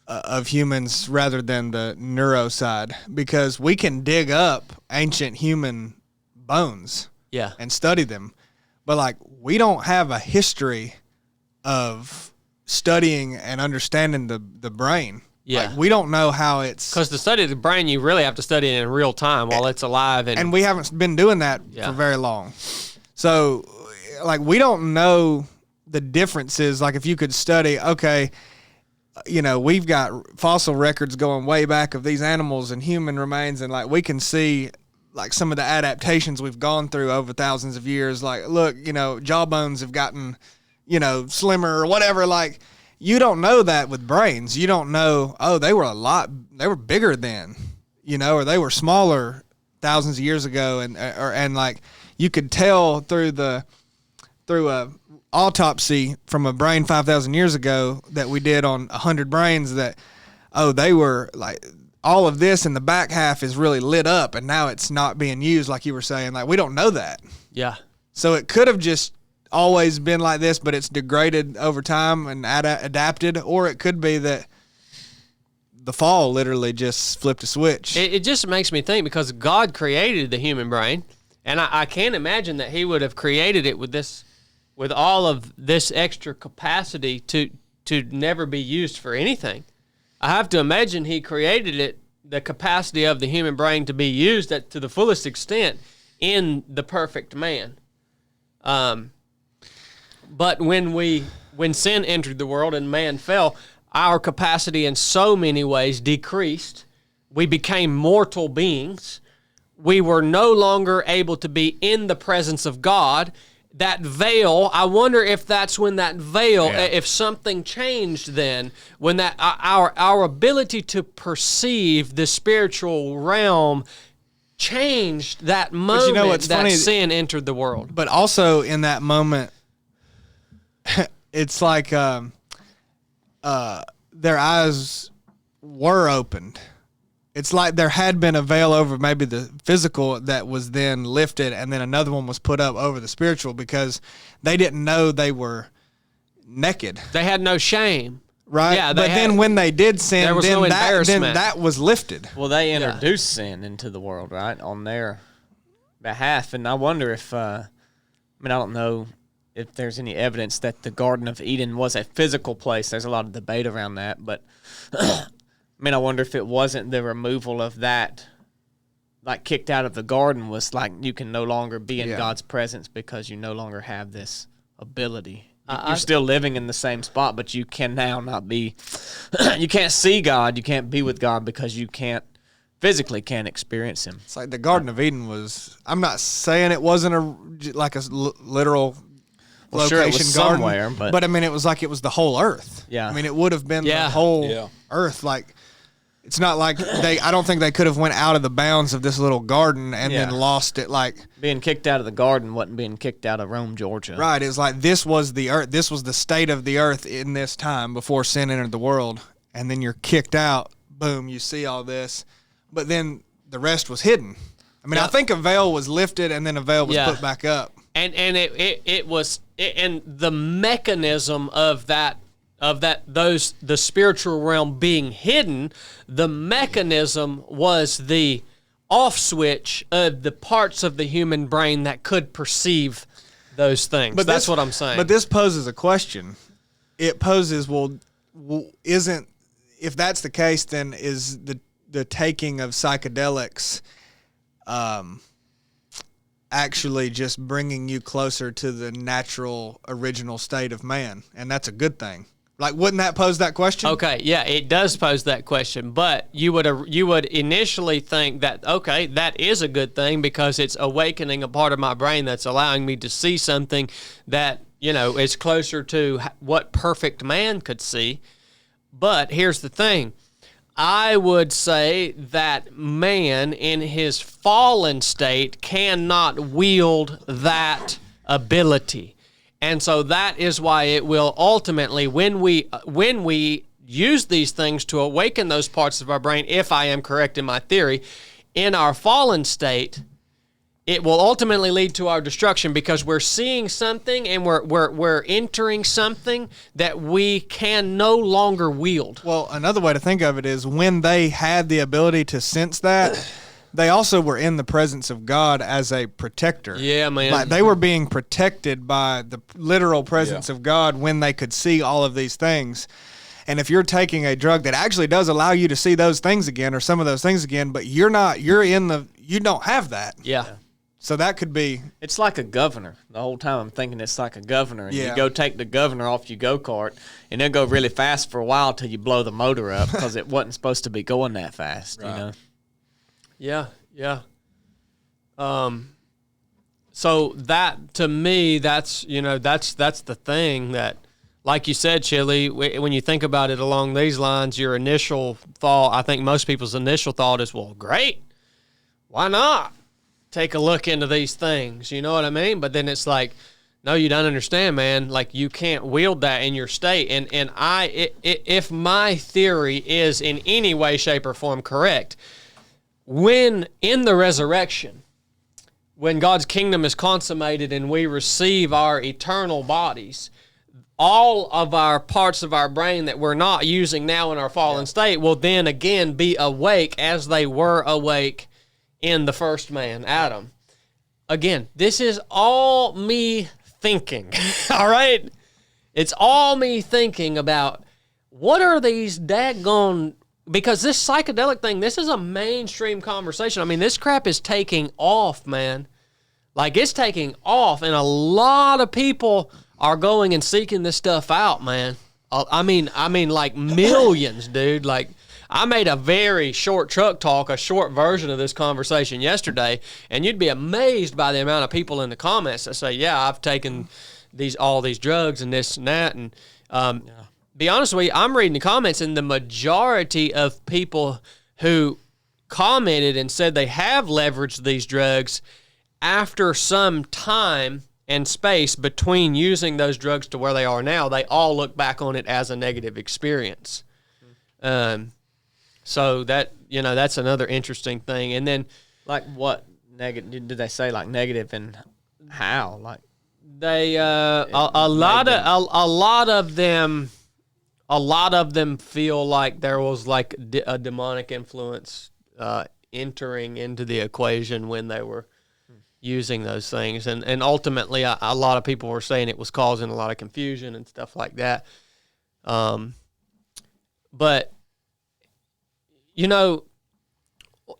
of humans, rather than the neuro side, because we can dig up ancient human bones Yeah. and study them. But like, we don't have a history of studying and understanding the brain. Yeah. Like, we don't know how it's, Because to study the brain, you really have to study it in real time while it's alive. and we haven't been doing that Yeah. for very long. So like, we don't know the differences. Like, if you could study, okay, we've got fossil records going way back of these animals and human remains, and like, we can see like some of the adaptations we've gone through over thousands of years. Like, look, jawbones have gotten, slimmer or whatever. Like, you don't know that with brains. You don't know, they were bigger then, or they were smaller thousands of years ago. And like, you could tell through a autopsy from a brain 5,000 years ago that we did on 100 brains that, they were like, all of this in the back half is really lit up and now it's not being used, like you were saying. Like, we don't know that. Yeah. So it could have just always been like this, but it's degraded over time and adapted, or it could be that the fall literally just flipped a switch. It just makes me think, because God created the human brain, and I can't imagine that he would have created it with all of this extra capacity to never be used for anything. I have to imagine he created it, the capacity of the human brain to be used to the fullest extent in the perfect man. But when sin entered the world and man fell, our capacity in so many ways decreased. We became mortal beings. We were no longer able to be in the presence of God. That veil, I wonder if that's when that veil, if something changed then, when that our ability to perceive the spiritual realm changed that moment what's that funny? sin entered the world. But also in that moment, it's like their eyes were opened. It's like there had been a veil over maybe the physical that was then lifted, and then another one was put up over the spiritual, because they didn't know they were naked. They had no shame. Right? Yeah, but then when they did sin, there was no then embarrassment. that was lifted. Well, they introduced sin into the world, right, on their behalf. And I wonder if, I don't know if there's any evidence that the Garden of Eden was a physical place. There's a lot of debate around that. But, I wonder if it wasn't the removal of that, like kicked out of the garden, was like you can no longer be in God's presence because you no longer have this ability. You're still living in the same spot, but you can now not be, you can't see God, you can't be with God because you can't experience him. It's like the Garden of Eden was, I'm not saying it wasn't a literal location sure it was garden, somewhere, but it was like it was the whole earth. Yeah. It would have been the whole earth. Like, it's not like I don't think they could have went out of the bounds of this little garden and then lost it. Like, being kicked out of the garden wasn't being kicked out of Rome, Georgia. Right. It's like this was the earth. This was the state of the earth in this time before sin entered the world. And then you're kicked out. Boom. You see all this. But then the rest was hidden. I think a veil was lifted and then a veil was put back up. And it was, and the mechanism of the spiritual realm being hidden, the mechanism was the off switch of the parts of the human brain that could perceive those things. But that's what I'm saying. But this poses a question. It poses, if that's the case, then is the taking of psychedelics actually just bringing you closer to the natural original state of man? And that's a good thing. Like, wouldn't that pose that question? Okay, yeah, it does pose that question, but you would initially think that, okay, that is a good thing because it's awakening a part of my brain that's allowing me to see something that, is closer to what perfect man could see. But here's the thing. I would say that man in his fallen state cannot wield that ability. And so that is why it will ultimately, when we use these things to awaken those parts of our brain, if I am correct in my theory, in our fallen state, it will ultimately lead to our destruction because we're seeing something and we're entering something that we can no longer wield. Well, another way to think of it is when they had the ability to sense that, they also were in the presence of God as a protector. Yeah, man. Like they were being protected by the literal presence of God when they could see all of these things. And if you're taking a drug that actually does allow you to see those things again or some of those things again, but you don't have that. Yeah. So that could be. It's like a governor. The whole time I'm thinking it's like a governor. And Yeah. you go take the governor off your go-kart, and they'll go really fast for a while till you blow the motor up because it wasn't supposed to be going that fast, you know? Yeah, yeah. So that, to me, that's the thing that, like you said, Chili, when you think about it along these lines, your initial thought, I think most people's initial thought is, well, great. Why not take a look into these things? You know what I mean? But then it's like, no, you don't understand, man. Like, you can't wield that in your state. And if my theory is in any way, shape, or form correct, when in the resurrection, when God's kingdom is consummated and we receive our eternal bodies, all of our parts of our brain that we're not using now in our fallen state will then again be awake as they were awake in the first man, Adam. Again, this is all me thinking, all right? It's all me thinking about what are these daggone, because this psychedelic thing, this is a mainstream conversation. I mean, this crap is taking off, man. Like, it's taking off, and a lot of people are going and seeking this stuff out, man. I mean, like millions, dude. Like, I made a very short truck talk, a short version of this conversation yesterday, and you'd be amazed by the amount of people in the comments that say, yeah, I've taken all these drugs and this and that. And be honest with you, I'm reading the comments, and the majority of people who commented and said they have leveraged these drugs after some time and space between using those drugs to where they are now, they all look back on it as a negative experience. So that, that's another interesting thing. And then, Like what negative? Did they say like negative and how? Like they a lot of them feel like there was like a demonic influence entering into the equation when they were using those things, and ultimately a lot of people were saying it was causing a lot of confusion and stuff like that. But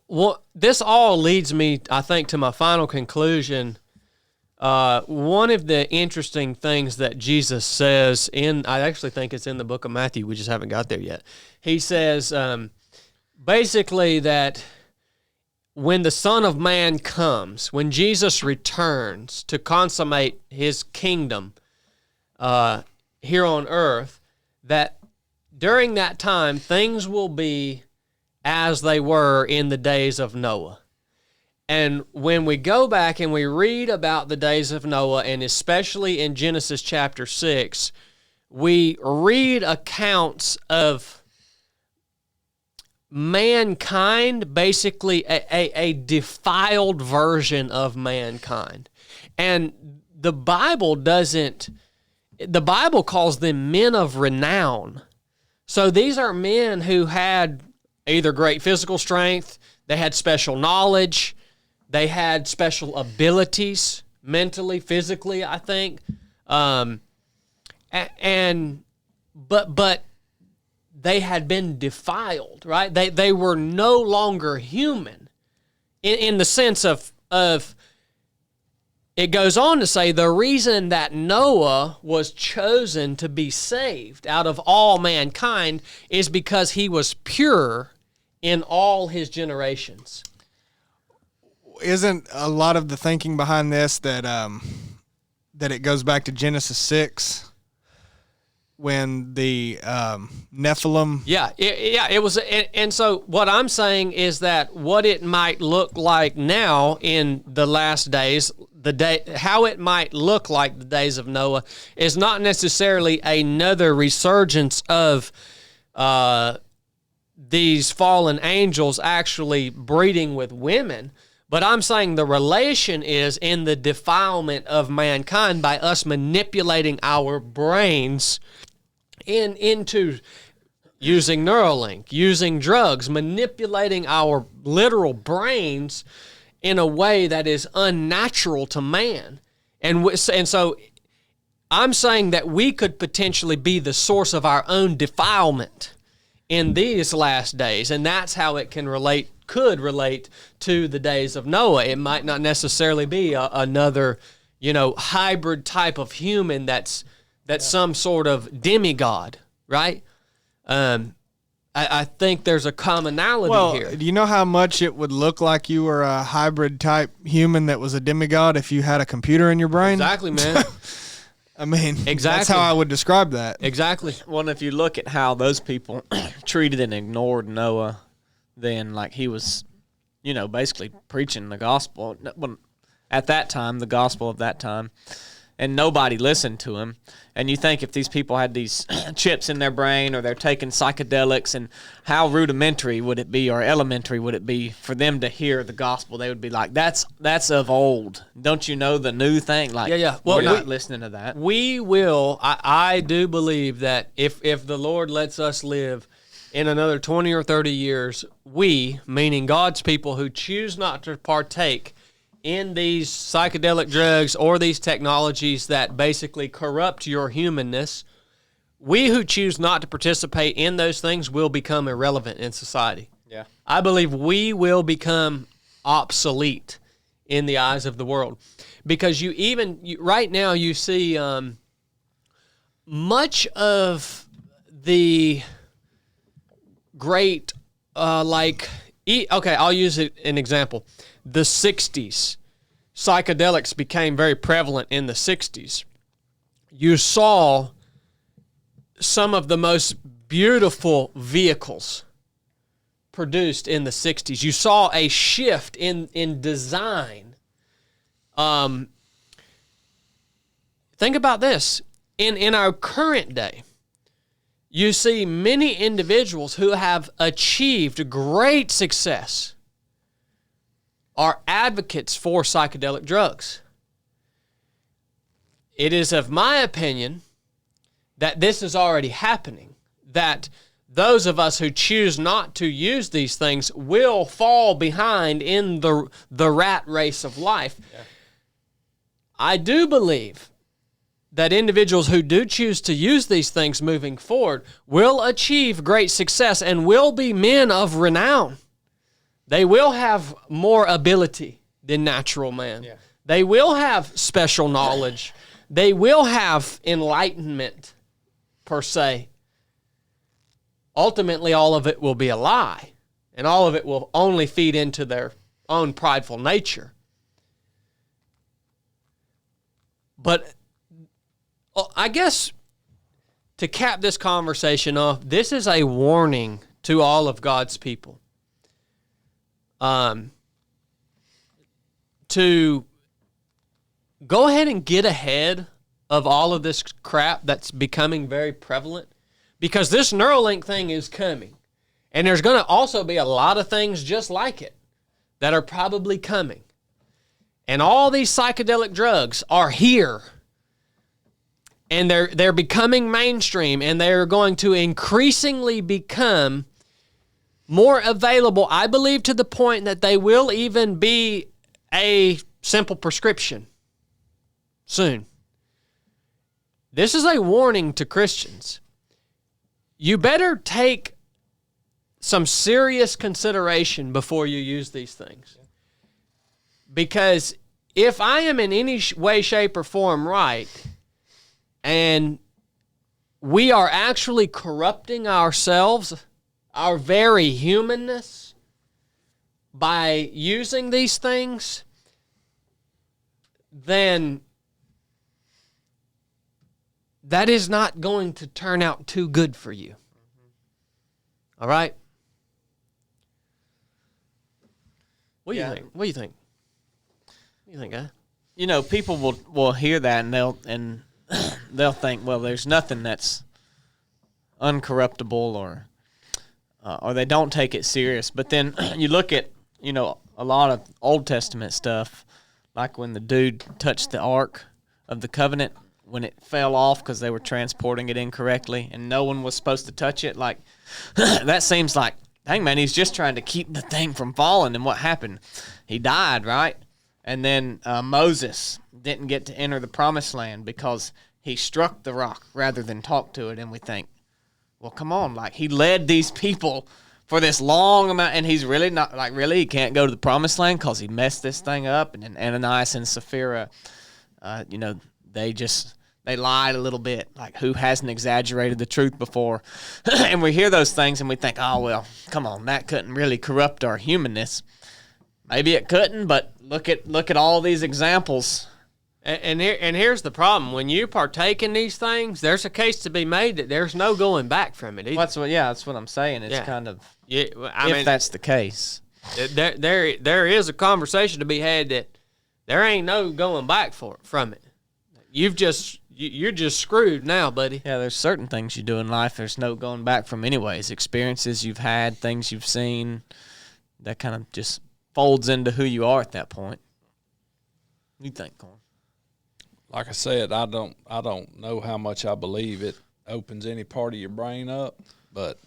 what this all leads me, I think, to my final conclusion. One of the interesting things that Jesus says I actually think it's in the book of Matthew, we just haven't got there yet. He says basically that when the Son of Man comes, when Jesus returns to consummate his kingdom here on earth, that during that time things will be as they were in the days of Noah. And when we go back and we read about the days of Noah, and especially in Genesis chapter 6, we read accounts of mankind, basically a defiled version of mankind. And the Bible calls them men of renown. So these are men who had either great physical strength, they had special knowledge, they had special abilities, mentally, physically, I think. But they had been defiled, right? They were no longer human in the sense of it goes on to say the reason that Noah was chosen to be saved out of all mankind is because he was pure in all his generations. Isn't a lot of the thinking behind this that it goes back to Genesis 6 when the Nephilim? It was, and so what I'm saying is that what it might look like now in the last days, how it might look like the days of Noah, is not necessarily another resurgence of these fallen angels actually breeding with women, But I'm saying the relation is in the defilement of mankind by us manipulating our brains into using Neuralink, using drugs, manipulating our literal brains in a way that is unnatural to man. And so I'm saying that we could potentially be the source of our own defilement in these last days, and that's how it could relate to the days of Noah. It might not necessarily be another, hybrid type of human that's some sort of demigod, right? I think there's a commonality here. Do you know how much it would look like you were a hybrid type human that was a demigod if you had a computer in your brain? Exactly, man. I mean, exactly. That's how I would describe that. Exactly. Well, if you look at how those people treated and ignored Noah, then like he was, basically preaching the gospel. At that time, the gospel of that time, and nobody listened to him. And you think if these people had these chips in their brain or they're taking psychedelics, and how rudimentary would it be or elementary would it be for them to hear the gospel? They would be like, that's of old. Don't you know the new thing? Like, yeah. Well, we're not listening to that. We will. I do believe that if the Lord lets us live in another 20 or 30 years, we, meaning God's people who choose not to partake in these psychedelic drugs or these technologies that basically corrupt your humanness, we who choose not to participate in those things will become irrelevant in society. Yeah. I believe we will become obsolete in the eyes of the world. Because right now you see much of the great, I'll use an example. The 60s, psychedelics became very prevalent in the 60s. You saw some of the most beautiful vehicles produced in the 60s. You saw a shift in design. Think about this. In our current day, you see many individuals who have achieved great success are advocates for psychedelic drugs. It is of my opinion that this is already happening, that those of us who choose not to use these things will fall behind in the rat race of life. Yeah. I do believe that individuals who do choose to use these things moving forward will achieve great success and will be men of renown. They will have more ability than natural man. Yeah. They will have special knowledge. They will have enlightenment, per se. Ultimately, all of it will be a lie, and all of it will only feed into their own prideful nature. But I guess to cap this conversation off, this is a warning to all of God's people. To go ahead and get ahead of all of this crap that's becoming very prevalent, because this Neuralink thing is coming, and there's going to also be a lot of things just like it that are probably coming, and all these psychedelic drugs are here, and they're becoming mainstream, and they're going to increasingly become more available, I believe, to the point that they will even be a simple prescription soon. This is a warning to Christians. You better take some serious consideration before you use these things. Because if I am in any way, shape, or form right, and we are actually corrupting ourselves, our very humanness, by using these things, then that is not going to turn out too good for you. All right? What do you think? What do you think? What do you think, guy? People will hear that and they'll think, well, there's nothing that's uncorruptible or they don't take it serious. But then you look at, a lot of Old Testament stuff, like when the dude touched the Ark of the Covenant, when it fell off because they were transporting it incorrectly and no one was supposed to touch it. Like, that seems like, dang, man, he's just trying to keep the thing from falling. And what happened? He died, right? And then Moses didn't get to enter the promised land because he struck the rock rather than talk to it. And we think, well, come on. Like, he led these people for this long amount, and he's really not, like, really, he can't go to the promised land because he messed this thing up. And then Ananias and Sapphira, they lied a little bit. Like, who hasn't exaggerated the truth before? And we hear those things and we think, oh, well, come on, that couldn't really corrupt our humanness. Maybe it couldn't, but look at all these examples. And here's the problem: when you partake in these things, there's a case to be made that there's no going back from it. That's what I'm saying. It's kind of if that's the case. There is a conversation to be had that there ain't no going back from it. You're just screwed now, buddy. Yeah, there's certain things you do in life there's no going back from anyways. Experiences you've had, things you've seen, that kind of just folds into who you are at that point. What do you think, Corn? Like I said, I don't know how much I believe it opens any part of your brain up, but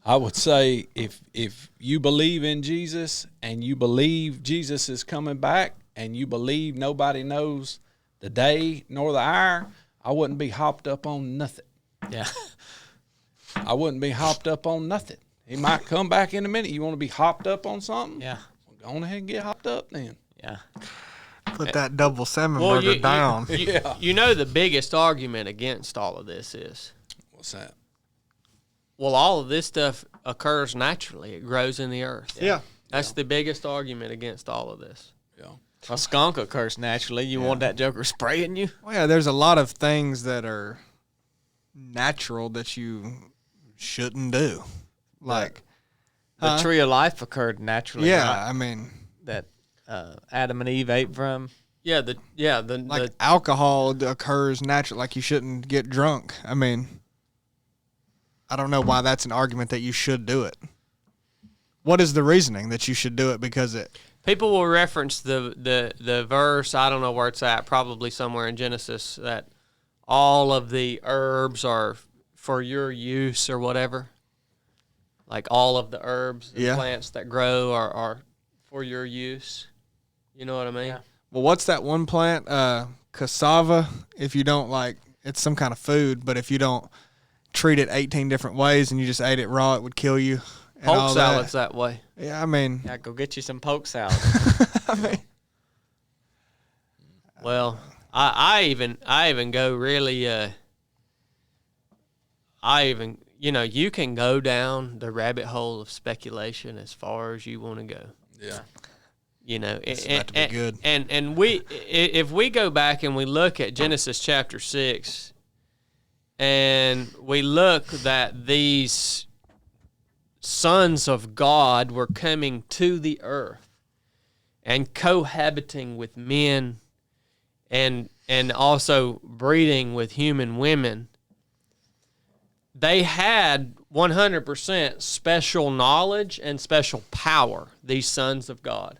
I would say if you believe in Jesus and you believe Jesus is coming back and you believe nobody knows the day nor the hour, I wouldn't be hopped up on nothing. Yeah. I wouldn't be hopped up on nothing. He might come back in a minute. You want to be hopped up on something? Yeah. Go on ahead and get hopped up then. Yeah. Put that double salmon burger down. You know the biggest argument against all of this is? What's that? Well, all of this stuff occurs naturally. It grows in the earth. Yeah. That's the biggest argument against all of this. Yeah. A skunk occurs naturally. You want that joker spraying you? Well, yeah, there's a lot of things that are natural that you shouldn't do. Like the tree of life occurred naturally. Yeah, right? I mean that Adam and Eve ate from. Yeah, the alcohol occurs naturally. Like, you shouldn't get drunk. I mean, I don't know why that's an argument that you should do it. What is the reasoning that you should do it? Because people will reference the verse, I don't know where it's at, probably somewhere in Genesis, that all of the herbs are for your use or whatever. Like, all of the herbs and plants that grow are for your use. You know what I mean? Yeah. Well, what's that one plant? Cassava. If you don't it's some kind of food, but if you don't treat it 18 different ways and you just ate it raw, it would kill you. Poke salad's that way. Yeah, I mean. Yeah, go get you some poke salad. I mean. Well, I even go really. You can go down the rabbit hole of speculation as far as you want to go. Yeah. It's about to be good. And if we go back and we look at Genesis chapter 6, and we look that these sons of God were coming to the earth and cohabiting with men and also breeding with human women, they had 100% special knowledge and special power, these sons of God.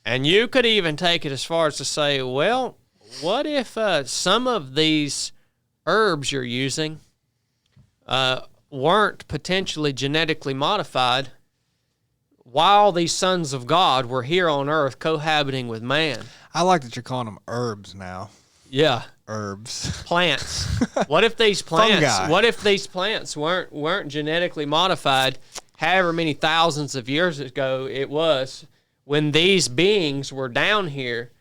And you could even take it as far as to say, well, what if some of these herbs you're using weren't potentially genetically modified while these sons of God were here on earth cohabiting with man? I like that you're calling them herbs now. Yeah. Herbs. Plants. What if these plants Fungi. What if these plants weren't genetically modified however many thousands of years ago it was when these beings were down here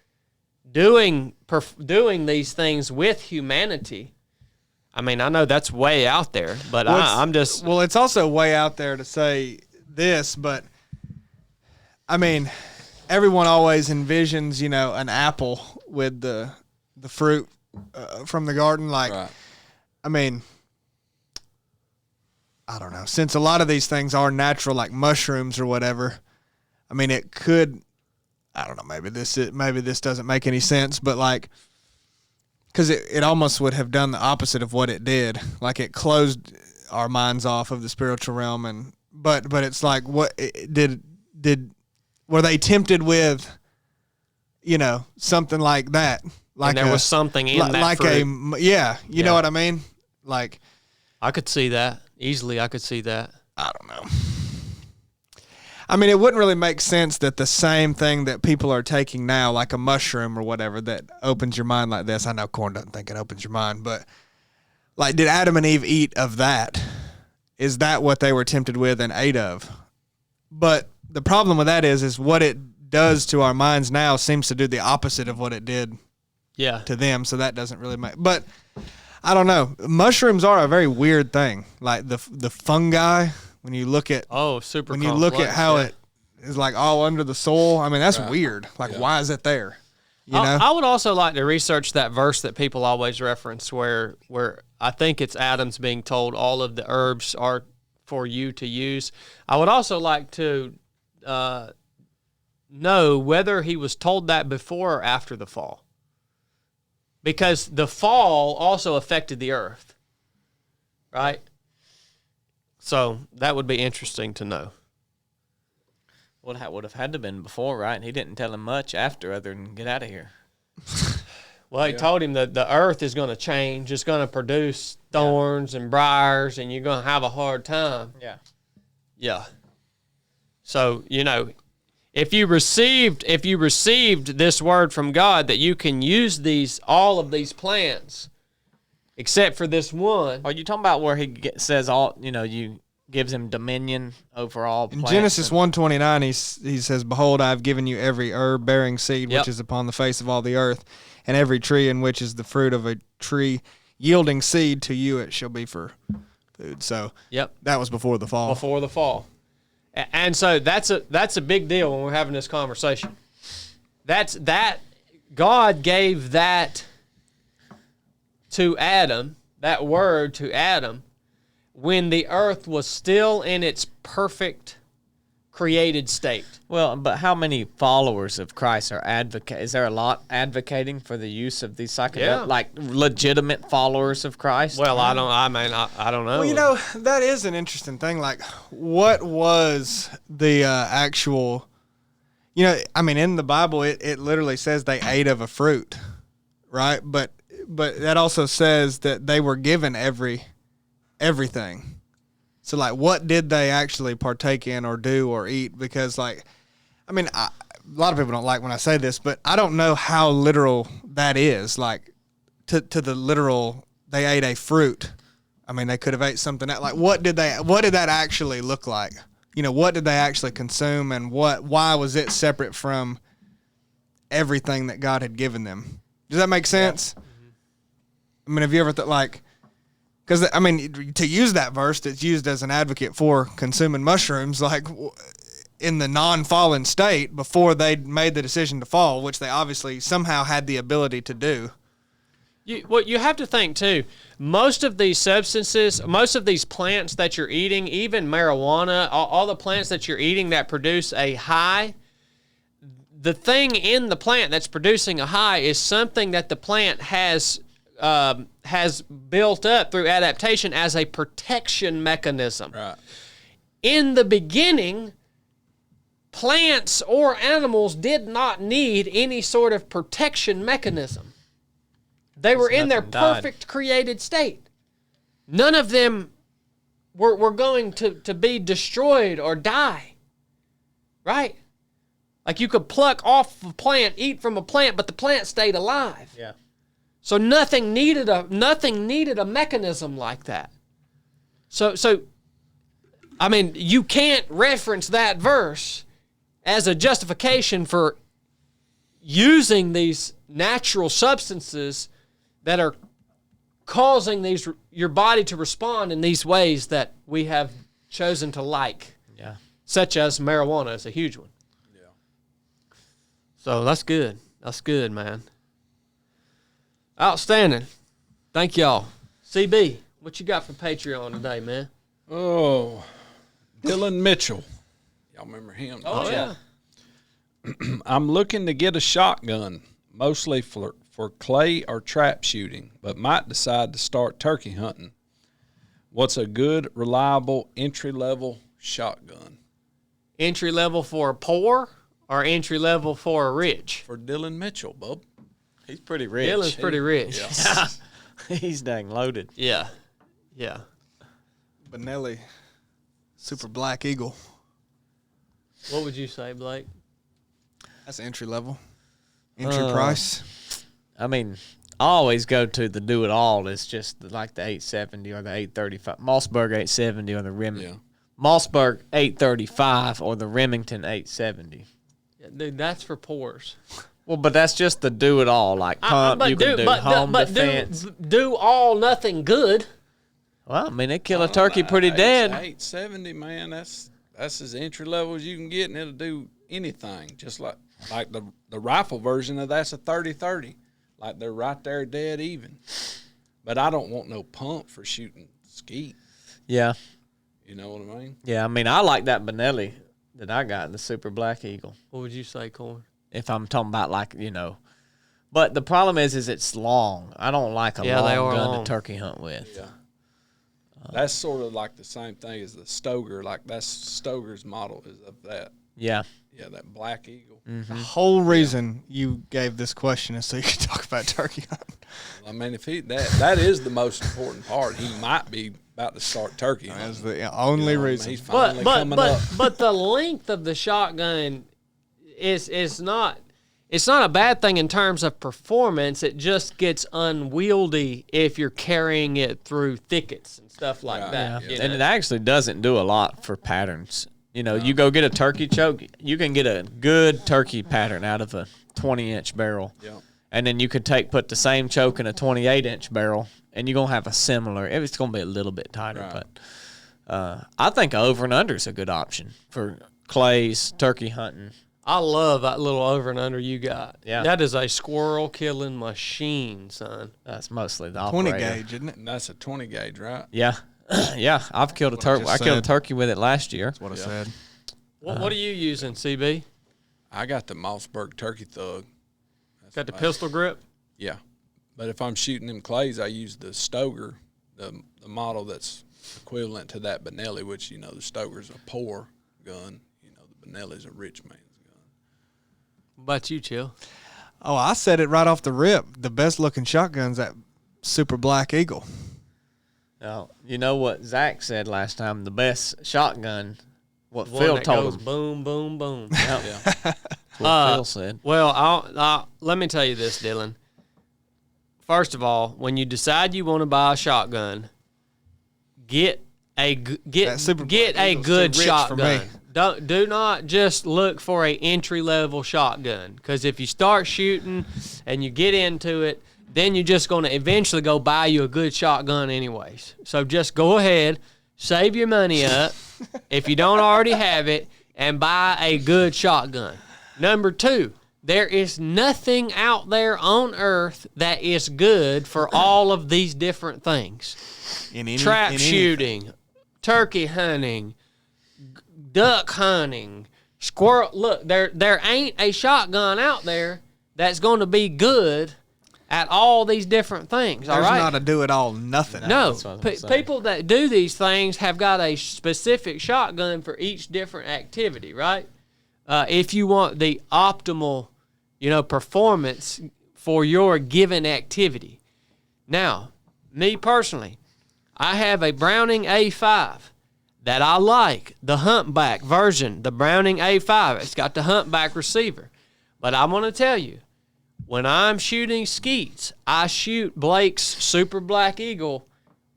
doing these things with humanity? I mean, I know that's way out there, but I'm just... Well, it's also way out there to say this, but, I mean, everyone always envisions, an apple with the fruit from the garden. Like, right. I mean, I don't know. Since a lot of these things are natural, like mushrooms or whatever, I mean, it could... I don't know, maybe this doesn't make any sense, but, like... Because it almost would have done the opposite of what it did. Like, it closed our minds off of the spiritual realm, but it's like, was were they tempted with, something like that? Like and there was something in that like fruit. You know what I mean? Like, I could see that easily. I could see that. I don't know. I mean, it wouldn't really make sense that the same thing that people are taking now, like a mushroom or whatever, that opens your mind like this. I know corn doesn't think it opens your mind, but like, did Adam and Eve eat of that? Is that what they were tempted with and ate of? But the problem with that is what it does to our minds now seems to do the opposite of what it did to them. So that doesn't really make. But I don't know. Mushrooms are a very weird thing. Like the fungi. When you look at super. When you look at how it is like all under the soil, I mean that's weird. Like why is it there? You know? I would also like to research that verse that people always reference, where I think it's Adam's being told all of the herbs are for you to use. I would also like to know whether he was told that before or after the fall, because the fall also affected the earth, right? So that would be interesting to know. Well, that would have had to have been before, right? And he didn't tell him much after other than get out of here. Well, he told him that the earth is going to change. It's going to produce thorns and briars, and you're going to have a hard time. Yeah. Yeah. So, if you received this word from God that you can use all of these plants, except for this one. Are you talking about where he says you gives him dominion over all plants? In Genesis 1:29, he says, "Behold, I have given you every herb bearing seed which is upon the face of all the earth, and every tree in which is the fruit of a tree yielding seed, to you it shall be for food." So that was before the fall. Before the fall. And so that's a big deal when we're having this conversation. God gave that to Adam, that word to Adam, when the earth was still in its perfect created state. Well, but how many followers of Christ are is there a lot advocating for the use of these psychedelics, like legitimate followers of Christ? Well, I don't know. Well, that is an interesting thing. Like, what was the actual, in the Bible, it literally says they ate of a fruit, right? But that also says that they were given everything. So, like, what did they actually partake in or do or eat? Because, like, a lot of people don't like when I say this, but I don't know how literal that is. Like, to the literal, they ate a fruit. I mean, they could have ate something else. Like, what did that actually look like? What did they actually consume, and why was it separate from everything that God had given them? Does that make sense? Yeah. I mean, have you ever thought, because, to use that verse that's used as an advocate for consuming mushrooms, like, in the non-fallen state before they made the decision to fall, which they obviously somehow had the ability to do. You have to think, too, most of these substances, most of these plants that you're eating, even marijuana, all the plants that you're eating that produce a high, the thing in the plant that's producing a high is something that the plant has built up through adaptation as a protection mechanism. Right. In the beginning, plants or animals did not need any sort of protection mechanism. They were in their perfect created state. None of them were going to be destroyed or die. Right? Like, you could pluck off a plant, eat from a plant, but the plant stayed alive. Yeah. So nothing needed a mechanism like that. So you can't reference that verse as a justification for using these natural substances that are causing your body to respond in these ways that we have chosen to like. Yeah. Such as marijuana is a huge one. Yeah. So that's good. That's good, man. Outstanding. Thank y'all. CB, what you got for Patreon today, man? Oh, Dylan Mitchell. Y'all remember him? Oh, yeah. I'm looking to get a shotgun, mostly for clay or trap shooting, but might decide to start turkey hunting. What's a good, reliable, entry-level shotgun? Entry-level for poor or entry level for a rich? For Dylan Mitchell, bub. He's pretty rich. Dylan's pretty rich. Yeah. He's dang loaded. Yeah. Yeah. Benelli, Super Black Eagle. What would you say, Blake? That's entry level. Entry price. I mean, I always go to the do it all. It's just like the 870 or the 835. Mossberg 870 or the Remington. Yeah. Mossberg 835 or the Remington 870. Yeah, dude, that's for pours. Well, but that's just the do it all. Like pump, you can do home defense. Do all nothing good. Well, I mean, they kill a turkey pretty dead. 870, man. That's as entry level as you can get, and it'll do anything. Just like the rifle version of that's a 30-30. Like they're right there dead even. But I don't want no pump for shooting skeet. Yeah. You know what I mean? Yeah, I mean, I like that Benelli that I got, the Super Black Eagle. What would you say, Corn? If I'm talking about like, But the problem is it's long. I don't like a long gun to turkey hunt with. Yeah. That's sort of like the same thing as the Stoger. Like that's Stoger's model is of that. Yeah. Yeah, that Black Eagle. The whole reason you gave this question is so you could talk about turkey hunting. I mean, if that is the most important part. He might be about to start turkey hunting. That's the only reason. He's finally coming up. But the length of the shotgun is not. It's not a bad thing in terms of performance. It just gets unwieldy if you're carrying it through thickets and stuff like that. Yeah. And it actually doesn't do a lot for patterns. You go get a turkey choke, you can get a good turkey pattern out of a 20-inch barrel. Yeah. And then you could put the same choke in a 28-inch barrel, and you're going to have a similar. It's going to be a little bit tighter. Right. But I think over and under is a good option for clays, turkey hunting. I love that little over and under you got. Yeah. That is a squirrel killing machine, son. That's mostly the 20 operator. gauge, isn't it? And that's a 20 gauge, right? Yeah. Yeah, I've killed a turkey. I killed a turkey with it last year. That's what I said. What are you using, CB? I got the Mossberg Turkey Thug. Got the pistol grip? Yeah. But if I'm shooting them clays, I use the Stoger, the model that's equivalent to that Benelli, which, the Stoger's a poor gun. The Benelli's a rich man's gun. What about you, Chill? Oh, I said it right off the rip. The best looking shotgun's that Super Black Eagle. Now, you know what Zach said last time? The best shotgun, what One Phil that told goes him. boom, boom, boom. Yep. That's what Phil said. Well, let me tell you this, Dylan. First of all, when you decide you want to buy a shotgun, get a good too rich for shotgun. me. Do not just look for a entry level shotgun, because if you start shooting and you get into it, then you're just going to eventually go buy you a good shotgun anyways. So just go ahead, save your money up if you don't already have it, and buy a good shotgun. Number 2, there is nothing out there on earth that is good for all of these different things. Trap shooting, turkey hunting, duck hunting, squirrel. Look, there ain't a shotgun out there that's going to be good at all these different things. There's all right? not a do-it-all nothing. No, That's what I'm saying. people that do these things have got a specific shotgun for each different activity, right? If you want the optimal, performance for your given activity. Now, me personally, I have a Browning A5 that I like, the humpback version, the Browning A5. It's got the humpback receiver. But I want to tell you, when I'm shooting skeets, I shoot Blake's Super Black Eagle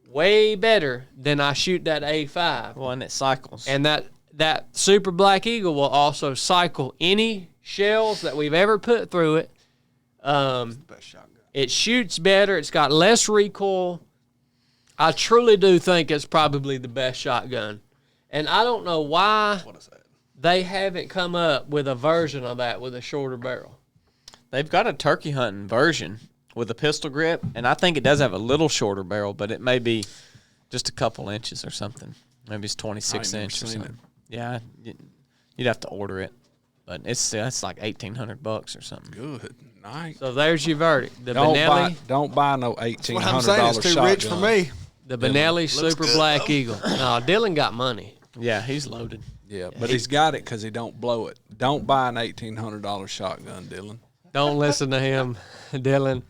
way better than I shoot that A5. Well, and it cycles. And that Super Black Eagle will also cycle any shells that we've ever put through it. Best shotgun. It shoots better. It's got less recoil. I truly do think it's probably the best shotgun. And I don't know why they haven't come up with a version of that with a shorter barrel. They've got a turkey hunting version with a pistol grip, and I think it does have a little shorter barrel, but it may be just a couple inches or something. Maybe it's 26 inch or something. Yeah, you'd have to order it, but it's like $1,800 or something. Good night. So there's your verdict. The Don't Benelli, buy no What I'm $1,800 saying is too shotgun. rich for me. the Benelli Super Black Eagle. No, Dylan got money. Yeah, he's loaded. Yeah, but he's got it because he don't blow it. Don't buy an $1,800 shotgun, Dylan. Don't listen to him, Dylan.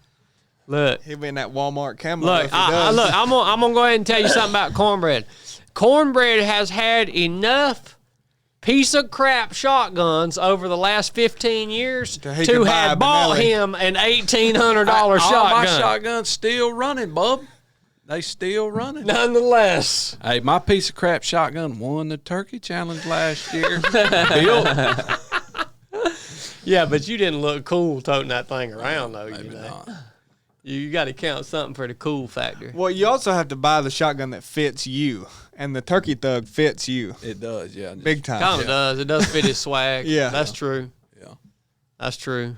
Look, He'll be in that Walmart camo. look, I'm gonna go ahead and tell you something about cornbread. Cornbread has had enough piece of crap shotguns over the last 15 years he could to buy have a bought Benelli. him an $1,800 All my shotgun. shotguns still running, bub. They still running. Nonetheless, Hey, my piece of crap shotgun won the turkey challenge last year. Built. yeah, but you didn't look cool toting that thing around though. Maybe you know? not. You got to count something for the cool factor. Well, you also have to buy the shotgun that fits you, and the Turkey Thug fits you It does, yeah. big time. Kind of does. It does fit his swag. Yeah. That's true. Yeah. That's true.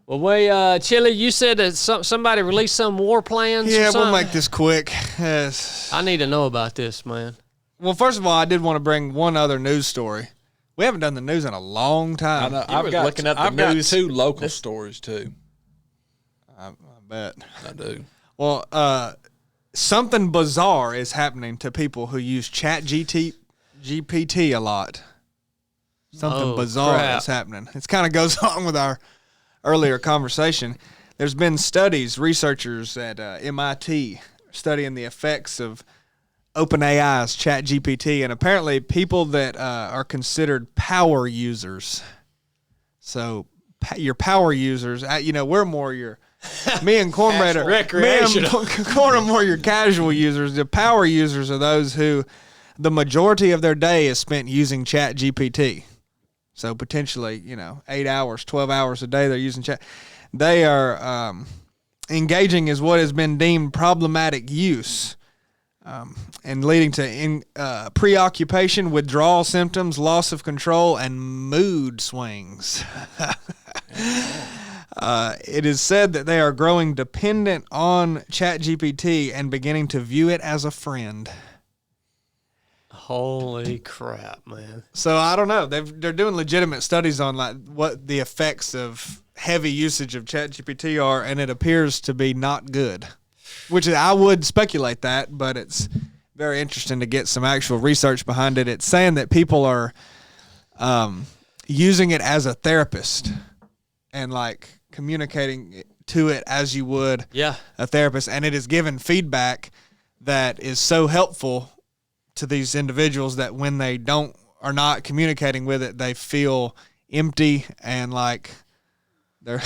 Well, Chili, you said that somebody released some war plans. Yeah, or we'll something? make this quick. Yes. I need to know about this, man. Well, first of all, I did want to bring one other news story. We haven't done the news in a long I time. know. You were looking up the I've got news. 2 local stories, too. I bet. I do. Well, something bizarre is happening to people who use GPT a lot. Something bizarre crap. is happening. It kind of goes on with our earlier conversation. There's been studies, researchers at MIT studying the effects of OpenAI's ChatGPT, and apparently people that are considered power users. So your power users, we're more your me and Cornbread are recreational. Me and Corn are more your casual users. The power users are those who the majority of their day is spent using ChatGPT. So potentially, 8 hours, 12 hours a day they're using Chat. They are engaging is what has been deemed problematic use, and leading to preoccupation, withdrawal symptoms, loss of control, and mood swings. It is said that they are growing dependent on ChatGPT and beginning to view it as a friend. Holy crap, man. So I don't know. They're doing legitimate studies on like what the effects of heavy usage of ChatGPT are, and it appears to be not good. Which I would speculate that, but it's very interesting to get some actual research behind it. It's saying that people are using it as a therapist and like communicating to it as you would a therapist, and it is given feedback that is so helpful to these individuals that when they are not communicating with it, they feel empty and like they're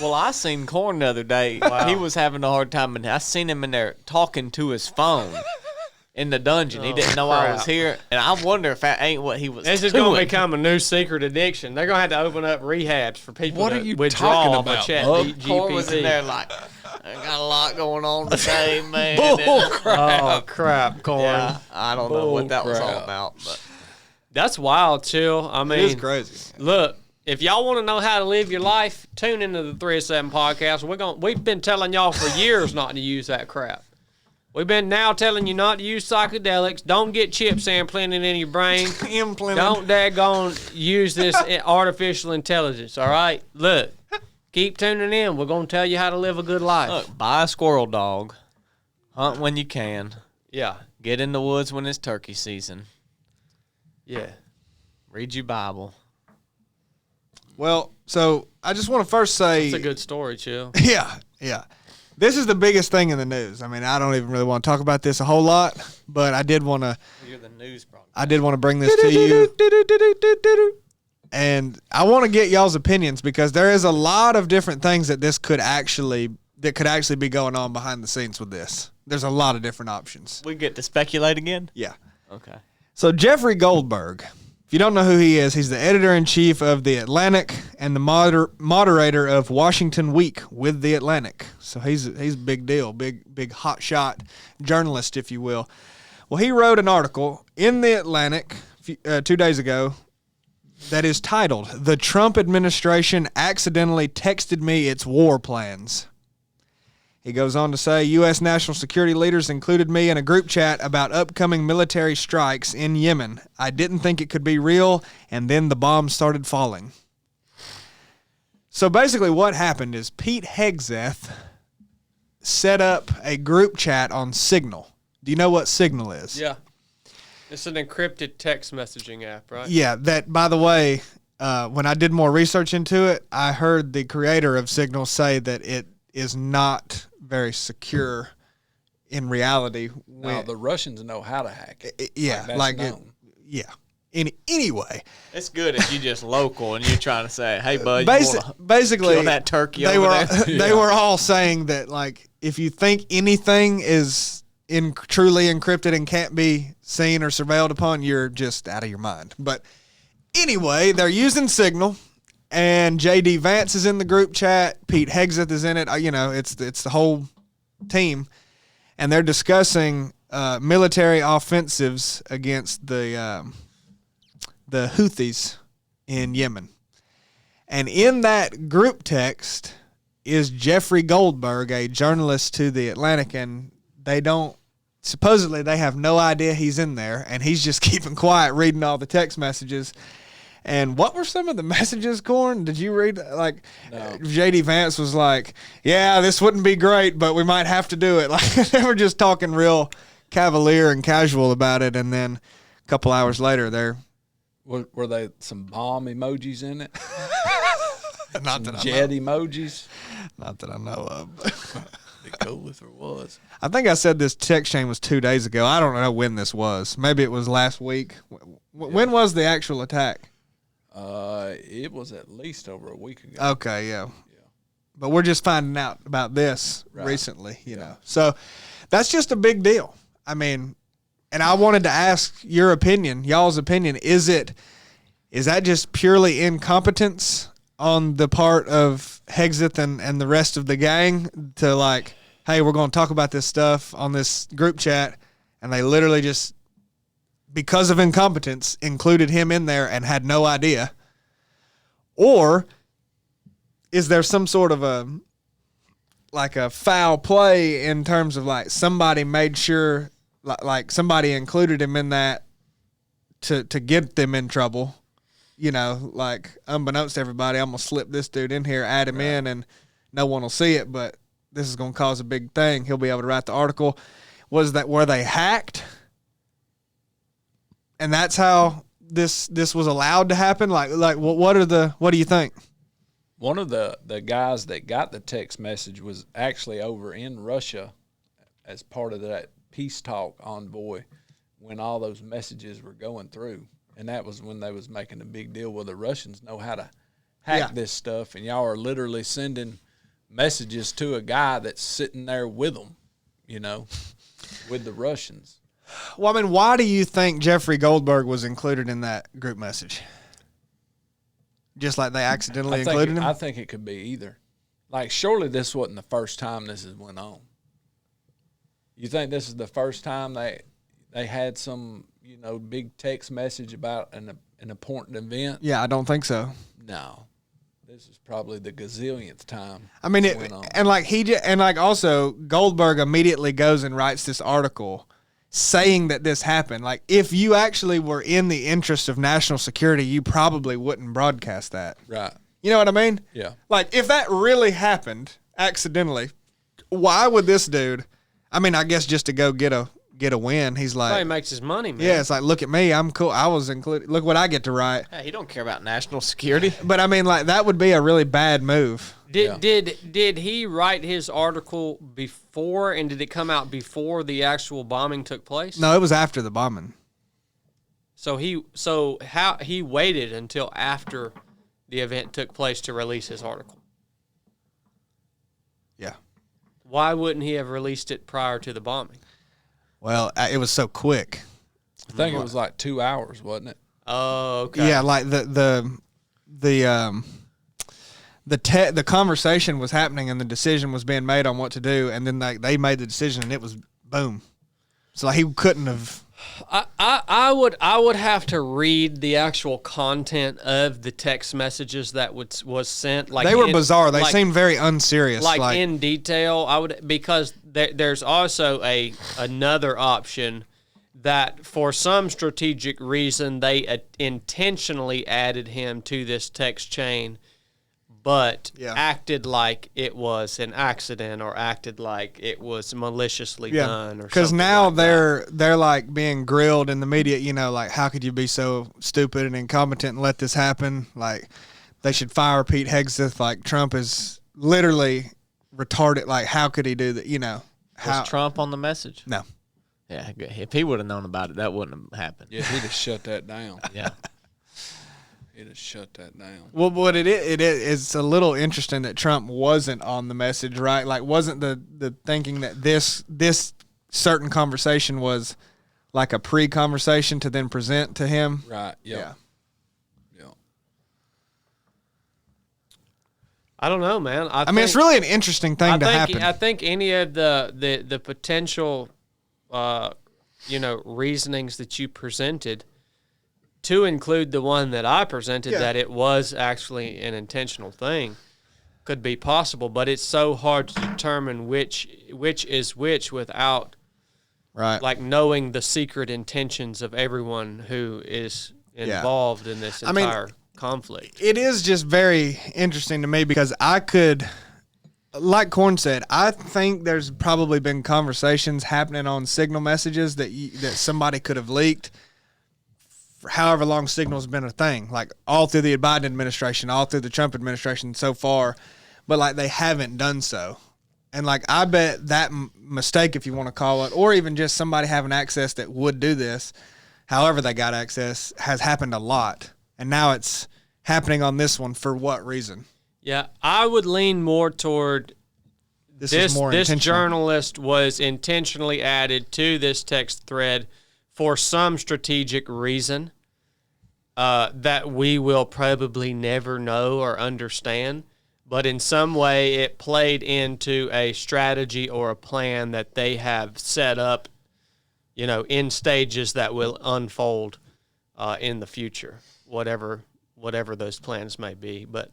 Well, I seen Corn the other day. He was having a hard time, and I seen him in there talking to his phone in the dungeon. He didn't know I was here, and I wonder if that ain't what he was This is doing. going to become a new secret addiction. They're going to have to open up rehabs for people What to are you withdraw talking off of about, Chat bub? Corn was in GPT. there like, I got a lot going on today, man. Oh, crap, Corn. Yeah, I don't know what that was all crap. about, but That's wild, Chill. I mean, it is crazy. Look, if y'all want to know how to live your life, tune into the 3 of 7 podcast. We've been telling y'all for years not to use that crap. We've been now telling you not to use psychedelics. Don't get chips implanted in your brain. Don't daggone use this artificial intelligence, all right? Look, keep tuning in. We're going to tell you how to live a good life. look, buy a squirrel dog, hunt when you can, Yeah, get in the woods when it's turkey season, yeah. read your Bible. Well, so I just want to first say It's a good story, Chill. Yeah. This is the biggest thing in the news. I mean, I don't even really want to talk about this a whole lot, but I did want to You're the news program. bring this to you. And I want to get y'all's opinions because there is a lot of different things that could actually be going on behind the scenes with this. There's a lot of different options. We get to speculate again? Yeah. Okay. So Jeffrey Goldberg, if you don't know who he is, he's the editor-in-chief of The Atlantic and the moderator of Washington Week with The Atlantic. So he's a big deal, big hotshot journalist, if you will. Well, he wrote an article in The Atlantic 2 days ago that is titled, "The Trump Administration Accidentally Texted Me Its War Plans." He goes on to say, U.S. national security leaders included me in a group chat about upcoming military strikes in Yemen. I didn't think it could be real, and then the bombs started falling. So basically what happened is Pete Hegseth set up a group chat on Signal. Do you know what Signal is? Yeah. It's an encrypted text messaging app, right? Yeah, that, by the way, when I did more research into it, I heard the creator of Signal say that it is not very secure in reality. No, the Russians know how to hack it. Yeah, like that's known. Anyway, It's good if you just local and you're trying to say, "Hey, bud, basically, kill that turkey they over were there." they were all saying that, like, if you think anything is truly encrypted and can't be seen or surveilled upon, you're just out of your mind. But anyway, they're using Signal, and JD Vance is in the group chat. Pete Hegseth is in it. You know, it's the whole team, and they're discussing military offensives against the Houthis in Yemen. And in that group text is Jeffrey Goldberg, a journalist to The Atlantic, and supposedly they have no idea he's in there, and he's just keeping quiet reading all the text messages. And what were some of the messages, Corn? Did you read? Like, no. JD Vance was like, yeah, this wouldn't be great, but we might have to do it. Like, they were just talking real cavalier and casual about it, and then a couple hours later, they're... Were they some bomb emojis in it? Not that jet emojis? Not that I know of. It'd be cool if there was. I think I said this text chain was 2 days ago. I don't know when this was. Maybe it was last week. When was the actual attack? It was at least over a week ago. Okay, yeah. But we're just finding out about this recently, you know. So that's just a big deal. I mean, and I wanted to ask your opinion, y'all's opinion. Is that just purely incompetence on the part of Hegseth and the rest of the gang to, like, hey, we're going to talk about this stuff on this group chat, and they literally just, because of incompetence, included him in there and had no idea? Or is there some sort of a foul play in terms of, like, somebody made sure, like somebody included him in that to get them in trouble, you know, like, unbeknownst to everybody, I'm going to slip this dude in here, add him in, and no one will see it, but this is going to cause a big thing. He'll be able to write the article. Were they hacked? And that's how this was allowed to happen? Like what do you think? One of the guys that got the text message was actually over in Russia as part of that peace talk envoy when all those messages were going through. And that was when they was making a big deal. Well, the Russians know how to hack this stuff, and y'all are literally sending messages to a guy that's sitting there with them, you know, with the Russians. Well, I mean, why do you think Jeffrey Goldberg was included in that group message? Just like they accidentally included him? I think it could be either. Like, surely this wasn't the first time this has went on. You think this is the first time they had some, you know, big text message about an important event? Yeah, I don't think so. No. This is probably the gazillionth time. I mean, also Goldberg immediately goes and writes this article saying that this happened. Like, if you actually were in the interest of national security, you probably wouldn't broadcast that. Right. You know what I mean? Yeah. Like, if that really happened accidentally, why would this dude, I mean, I guess just to go get a win, he's like, probably makes his money, man. Yeah, it's like, look at me, I'm cool. I was included. Look what I get to write. Hey, he don't care about national security. But I mean, like, that would be a really bad move. Did he write his article before, and did it come out before the actual bombing took place? No, it was after the bombing. So he waited until after the event took place to release his article. Yeah. Why wouldn't he have released it prior to the bombing? Well, it was so quick. I think it was like 2 hours, wasn't it? Oh, okay. Yeah, like the conversation was happening and the decision was being made on what to do, and then they made the decision and it was boom. So like, he couldn't have. I would have to read the actual content of the text messages that was sent. Like, they were bizarre. They seemed very unserious. Like in detail. I would, because there's also another option that for some strategic reason they intentionally added him to this text chain, but Yeah. acted like it was an accident or acted like it was maliciously done or because something now like that. they're like being grilled in the media, you know, like how could you be so stupid and incompetent and let this happen? Like they should fire Pete Hegseth. Like Trump is literally retarded. Like how could he do that? You know, Was Trump on the message? No. Yeah, if he would have known about it, that wouldn't have happened. Yeah, he'd have shut that down. Yeah. He'd have shut that down. Well, what it is, it's a little interesting that Trump wasn't on the message, right? Like, wasn't the thinking that this certain conversation was like a pre-conversation to then present to him? Right. Yep. Yeah. Yeah. I don't know, man. I mean, it's really an interesting thing to happen. I think any of the potential, reasonings that you presented, to include the one that I presented, that it was actually an intentional thing, could be possible. But it's so hard to determine which is which without, right, like knowing the secret intentions of everyone who is involved in this entire conflict. It is just very interesting to me because I could, like Corn said, I think there's probably been conversations happening on signal messages that somebody could have leaked for however long signal's been a thing, like all through the Biden administration, all through the Trump administration so far, but like they haven't done so. And like I bet that mistake, if you want to call it, or even just somebody having access that would do this, however they got access, has happened a lot. And now it's happening on this one. For what reason? Yeah, I would lean more toward this is more this intentional. journalist was intentionally added to this text thread for some strategic reason that we will probably never know or understand. But in some way it played into a strategy or a plan that they have set up, in stages that will unfold in the future, whatever those plans may be. But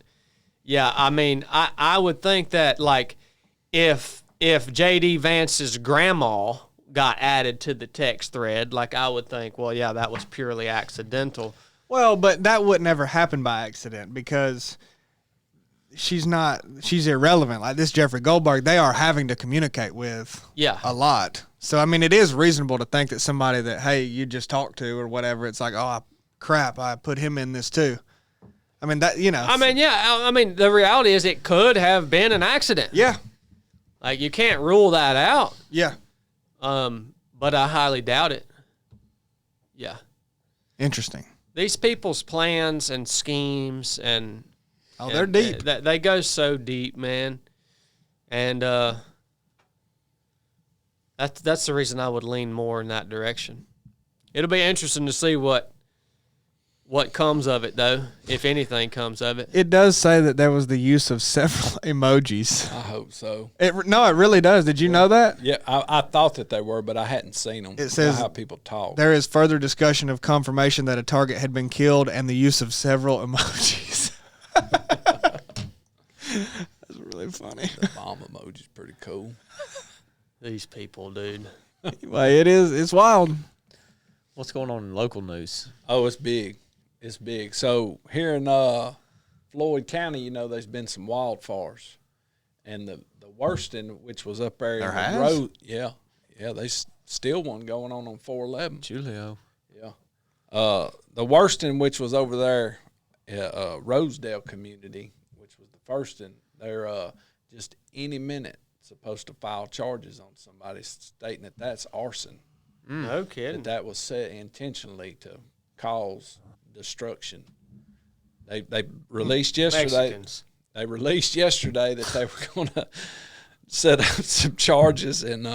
yeah, I mean, I would think that like if J.D. Vance's grandma got added to the text thread, like I would think, well, yeah, that was purely accidental. Well, but that would never happen by accident because she's irrelevant. Like this Jeffrey Goldberg, they are having to communicate with a lot. So, I mean, it is reasonable to think that somebody that, hey, you just talked to or whatever, it's like, oh, crap, I put him in this too. I mean, that, I mean, yeah. I mean, the reality is it could have been an accident. Yeah. Like, you can't rule that out. Yeah. But I highly doubt it. Yeah. Interesting. These people's plans and schemes and... Oh, they're deep. They go so deep, man. And that's the reason I would lean more in that direction. It'll be interesting to see what comes of it, though, if anything comes of it. It does say that there was the use of several emojis. I hope so. No, it really does. Did you know that? Yeah, I thought that they were, but I hadn't seen them. It says how people talk. There is further discussion of confirmation that a target had been killed and the use of several emojis. That's really funny. The bomb emoji's pretty cool. These people, dude. Well, it's wild. What's going on in local news? Oh, it's big. It's big. So here in Floyd County, there's been some wildfires, and the worst in which was up there in the road. Yeah, there's still one going on 411. Julio. Yeah. The worst in which was over there, Rosedale community, which was the first in. They're just any minute supposed to file charges on somebody, stating that that's arson. No kidding. That was set intentionally to cause destruction. They released yesterday. Mexicans. They released yesterday that they were going to set up some charges and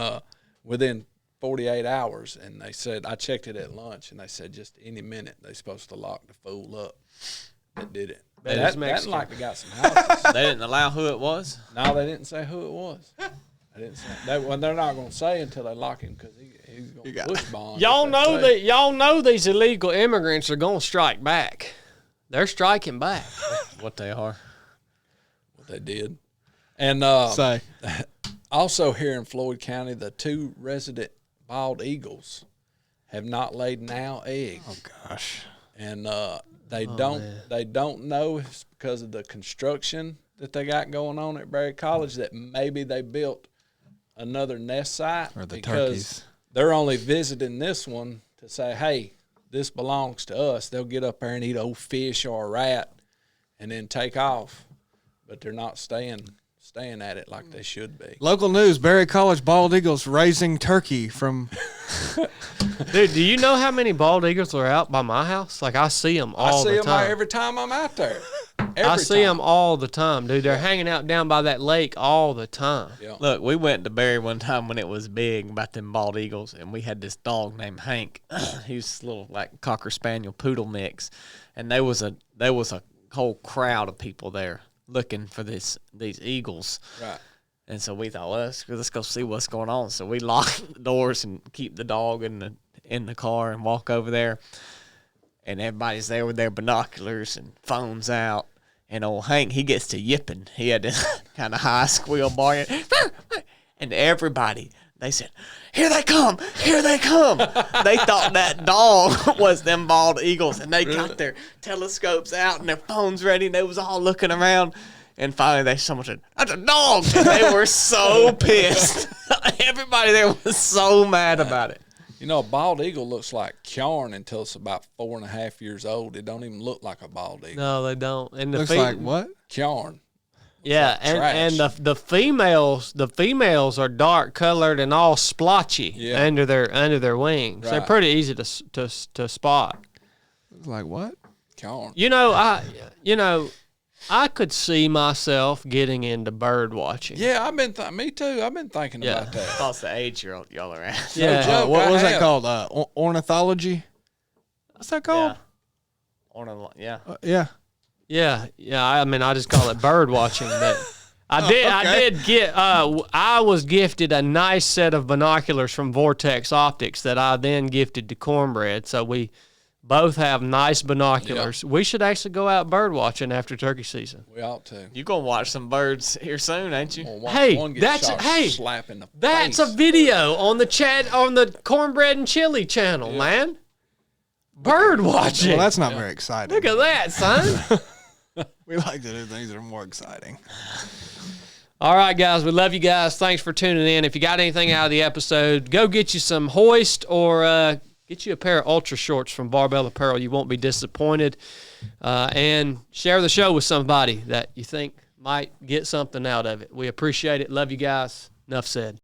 within 48 hours. And they said, I checked it at lunch, and they said just any minute they're supposed to lock the fool up that did it. That like they got some houses. They didn't allow who it was? No, they didn't say who it was. They didn't say. They're not going to say until they lock him because he's going to push bond. Y'all know these illegal immigrants are going to strike back. They're striking back. What they are. What they did. And also here in Floyd County, the 2 resident bald eagles have not laid an egg. Oh gosh. And they don't know if it's because of the construction that they got going on at Berry College that maybe they built another nest site Or the because turkeys. they're only visiting this one to say, hey, this belongs to us. They'll get up there and eat old fish or a rat and then take off. But they're not staying at it like they should be. Local news: Berry College bald eagles raising turkey from. Dude, do you know how many bald eagles are out by my house? Like, I see them all the I see them time. every time I'm out there. I see them all the time, dude. They're hanging out down by that lake all the time. Yeah. Look, we went to Barry one time when it was big about them bald eagles, and we had this dog named Hank. He was this little like Cocker Spaniel poodle mix, and there was a whole crowd of people there looking for these eagles. Right. And so we thought, well, let's go see what's going on. So we lock the doors and keep the dog in the car and walk over there. And everybody's there with their binoculars and phones out. And old Hank, he gets to yipping. He had this kind of high squeal barking. And everybody, they said, here they come, here they come. They thought that dog was them bald eagles. And they got their telescopes out and their phones ready. And they was all looking around. And finally, someone said, that's a dog. And they were so pissed. Everybody there was so mad about it. You know, a bald eagle looks like yarn until it's about 4.5 years old. It don't even look like a bald eagle. No, they don't. And the Looks like what? Yarn. Yeah, and the females are dark colored and all splotchy under their wings. Right. They're pretty easy to spot. Looks like what? Yarn. I could see myself getting into bird watching. Yeah, me too. I've been thinking about that. That's the age y'all are at. Yeah. joke, What I was that have. called? Ornithology? What's that called? Yeah. Yeah. Yeah. I mean, I just call it bird watching, but I was gifted a nice set of binoculars from Vortex Optics that I then gifted to Cornbread. So we both have nice binoculars. We should actually go out bird watching after turkey season. We ought to. You gonna watch some birds here soon, ain't you? We'll watch Hey, one get that's shot slap in the That's face. a video on the Cornbread and Chili channel, man. Bird watching. Well, that's not very exciting. Look at that, son. We like to do things that are more exciting. All right, guys. We love you guys. Thanks for tuning in. If you got anything out of the episode, go get you some HOIST or get you a pair of Ultra Shorts from Barbell Apparel. You won't be disappointed. And share the show with somebody that you think might get something out of it. We appreciate it. Love you guys. Enough said.